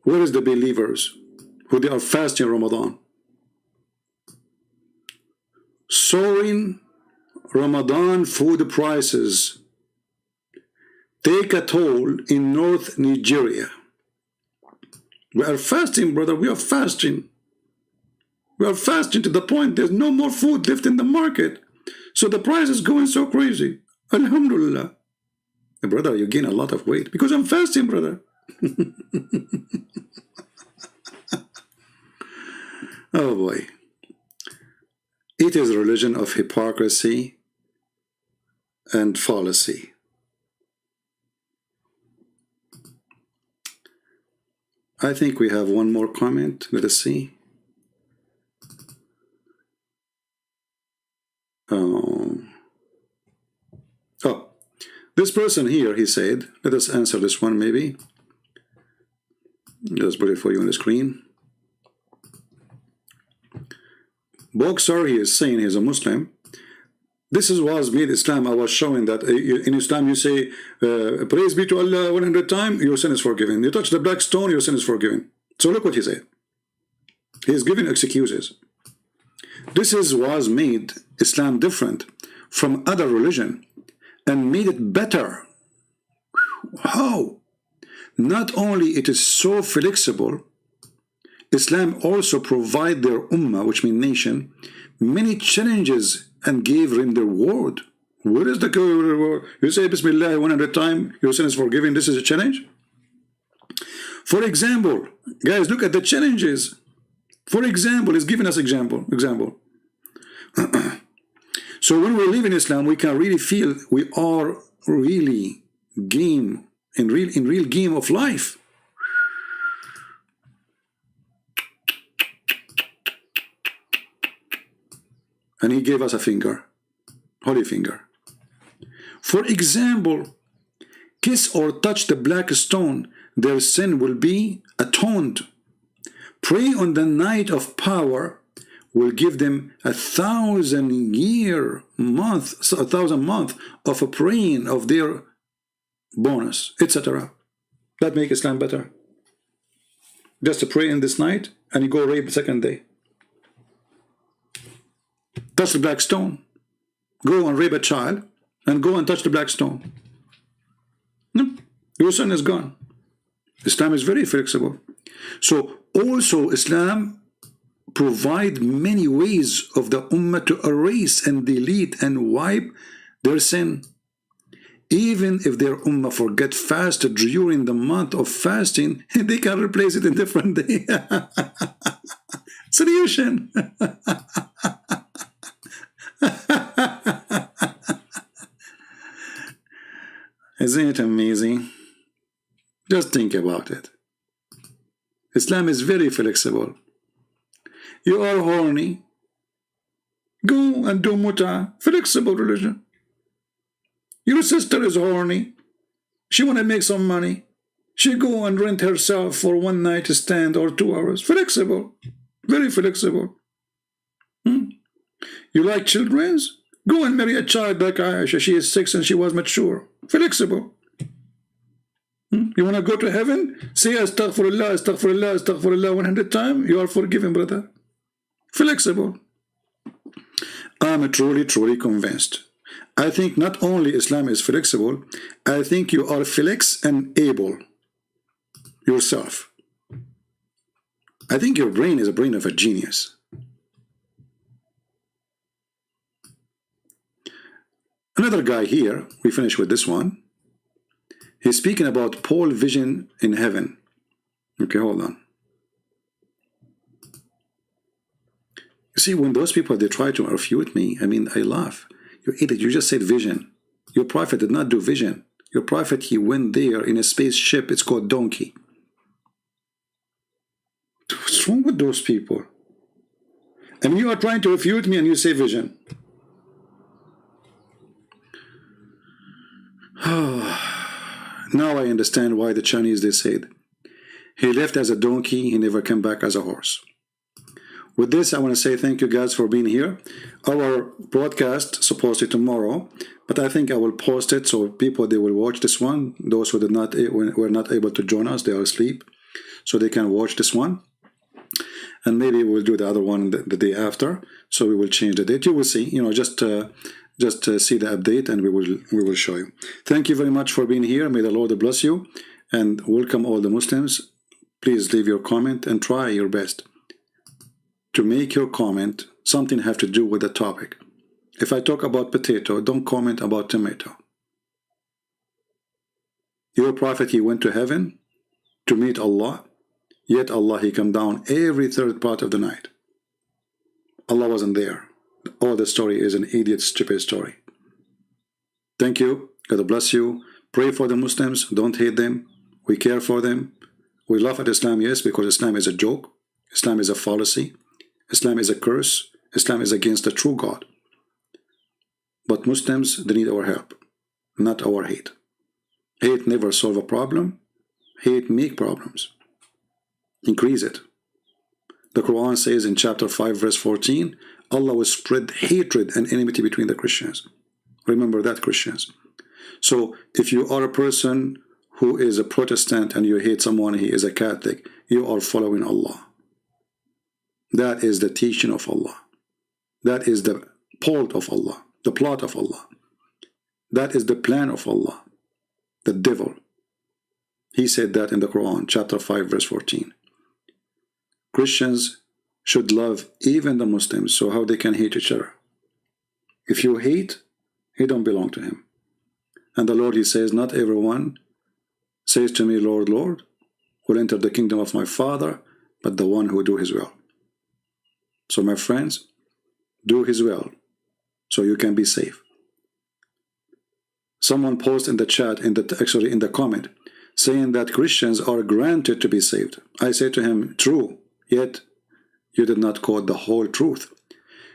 Where is the believers who they are fasting Ramadan? Soaring Ramadan food prices take a toll in North Nigeria. We are fasting, brother. We are fasting. We are fasting to the point there's no more food left in the market. So the price is going so crazy. Alhamdulillah. Brother, you gain a lot of weight because I'm fasting, brother. Oh boy. It is a religion of hypocrisy and fallacy. I think we have one more comment. Let us see. Oh, this person here, he said, let us answer this one maybe. Just put it for you on the screen. Boxer, he is saying he's a Muslim. This was made Islam. I was showing that in Islam you say, praise be to Allah 100 times, your sin is forgiven. You touch the black stone, your sin is forgiven. So look what he said. He is giving excuses. This was made Islam different from other religion and made it better. How? Not only it is so flexible, Islam also provide their ummah, which means nation, many challenges and gave them the reward. What is the reward? You say Bismillah 100 times, your sin is forgiven. This is a challenge. For example, guys, look at the challenges. For example, he's giving us example. So when we live in Islam, we can really feel we are really in real game of life. And he gave us a finger, holy finger. For example, kiss or touch the black stone, their sin will be atoned. Pray on the night of power will give them 1,000 month of a praying of their bonus, etc. That make Islam better. Just to pray in this night and you go rape the second day. Touch the black stone. Go and rape a child and go and touch the black stone. No, your sin is gone. Islam is very flexible. So also Islam provide many ways of the ummah to erase and delete and wipe their sin. Even if their ummah forget fasted during the month of fasting, they can replace it in different day. Solution. Isn't it amazing? Just think about it. Islam is very flexible. You are horny, go and do muta. Flexible religion. Your sister is horny, she want to make some money, she go and rent herself for one night stand or 2 hours. Flexible. Very flexible. You like children's? Go and marry a child like Aisha. She is 6 and she was mature. Flexible. You want to go to heaven? Say astaghfirullah, astaghfirullah, astaghfirullah 100 times. You are forgiven, brother. Flexible. I'm truly convinced. I think not only Islam is flexible, I think you are flex and able yourself. I think your brain is a brain of a genius. Another guy here, we finish with this one. He's speaking about pole vision in heaven. Okay, hold on. You see, when those people, they try to refute me, I mean, I laugh. You idiot, you just said vision. Your prophet did not do vision. Your prophet, he went there in a spaceship. It's called donkey. What's wrong with those people? And you are trying to refute me and you say vision. Now I understand why the Chinese, they said, he left as a donkey, he never came back as a horse. With this, I want to say thank you guys for being here. Our broadcast supposed to be tomorrow, but I think I will post it so people, they will watch this one. Those who were not able to join us, they are asleep, so they can watch this one. And maybe we'll do the other one the day after. So we will change the date. You will see. You know, just see the update, and we will show you. Thank you very much for being here. May the Lord bless you, and welcome all the Muslims. Please leave your comment and try your best to make your comment something have to do with the topic. If I talk about potato, don't comment about tomato. Your prophet, he went to heaven to meet Allah, yet Allah, he come down every third part of the night. Allah wasn't there. All the story is an idiot, stupid story. Thank you. God bless you. Pray for the Muslims. Don't hate them. We care for them. We laugh at Islam, yes, because Islam is a joke. Islam is a fallacy. Islam is a curse. Islam is against the true God. But Muslims, they need our help, not our hate. Hate never solve a problem. Hate make problems. Increase it. The Quran says in chapter 5 verse 14, Allah will spread hatred and enmity between the Christians. Remember that, Christians. So if you are a person who is a Protestant and you hate someone, he is a Catholic, you are following Allah. That is the teaching of Allah. That is the plot of Allah. The plot of Allah. That is the plan of Allah. The devil. He said that in the Quran, chapter 5, verse 14. Christians should love even the Muslims, so how they can hate each other. If you hate, you don't belong to him. And the Lord, he says, not everyone says to me, Lord, Lord, will enter the kingdom of my Father, but the one who do his will. So my friends, do his will, so you can be safe. Someone posted in the chat, in the comment, saying that Christians are granted to be saved. I say to him, true, yet you did not quote the whole truth.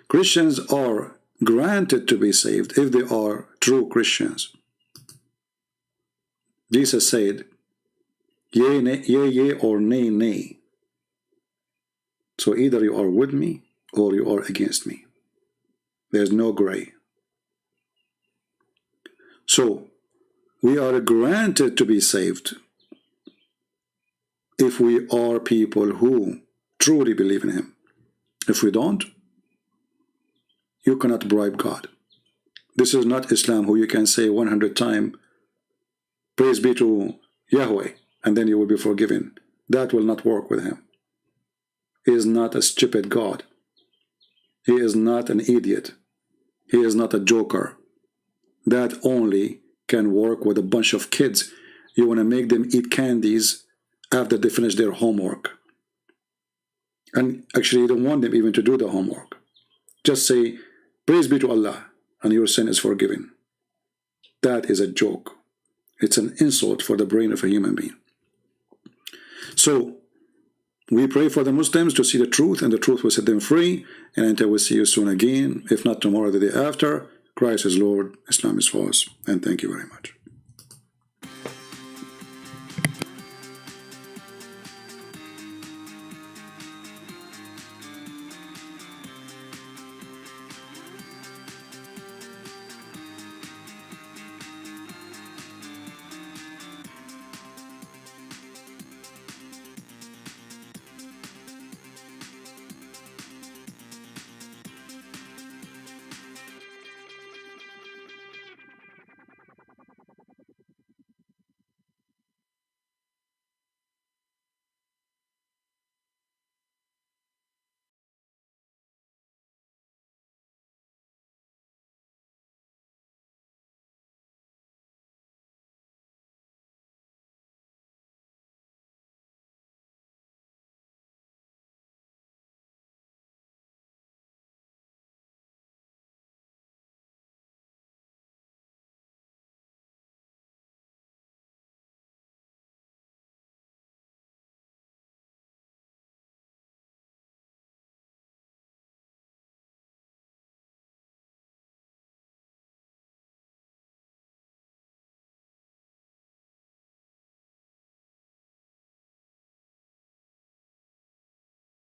Christians are granted to be saved if they are true Christians. Jesus said, yea, or nay, nay. So either you are with me or you are against me. There's no gray. So we are granted to be saved if we are people who truly believe in him. If we don't, you cannot bribe God. This is not Islam, who you can say 100 times, praise be to Yahweh, and then you will be forgiven. That will not work with him. He is not a stupid God. He is not an idiot. He is not a joker. That only can work with a bunch of kids. You want to make them eat candies after they finish their homework. And actually, you don't want them even to do the homework. Just say, praise be to Allah, and your sin is forgiven. That is a joke. It's an insult for the brain of a human being. So, we pray for the Muslims to see the truth, and the truth will set them free. And until we see you soon again, if not tomorrow, the day after, Christ is Lord, Islam is false. And thank you very much.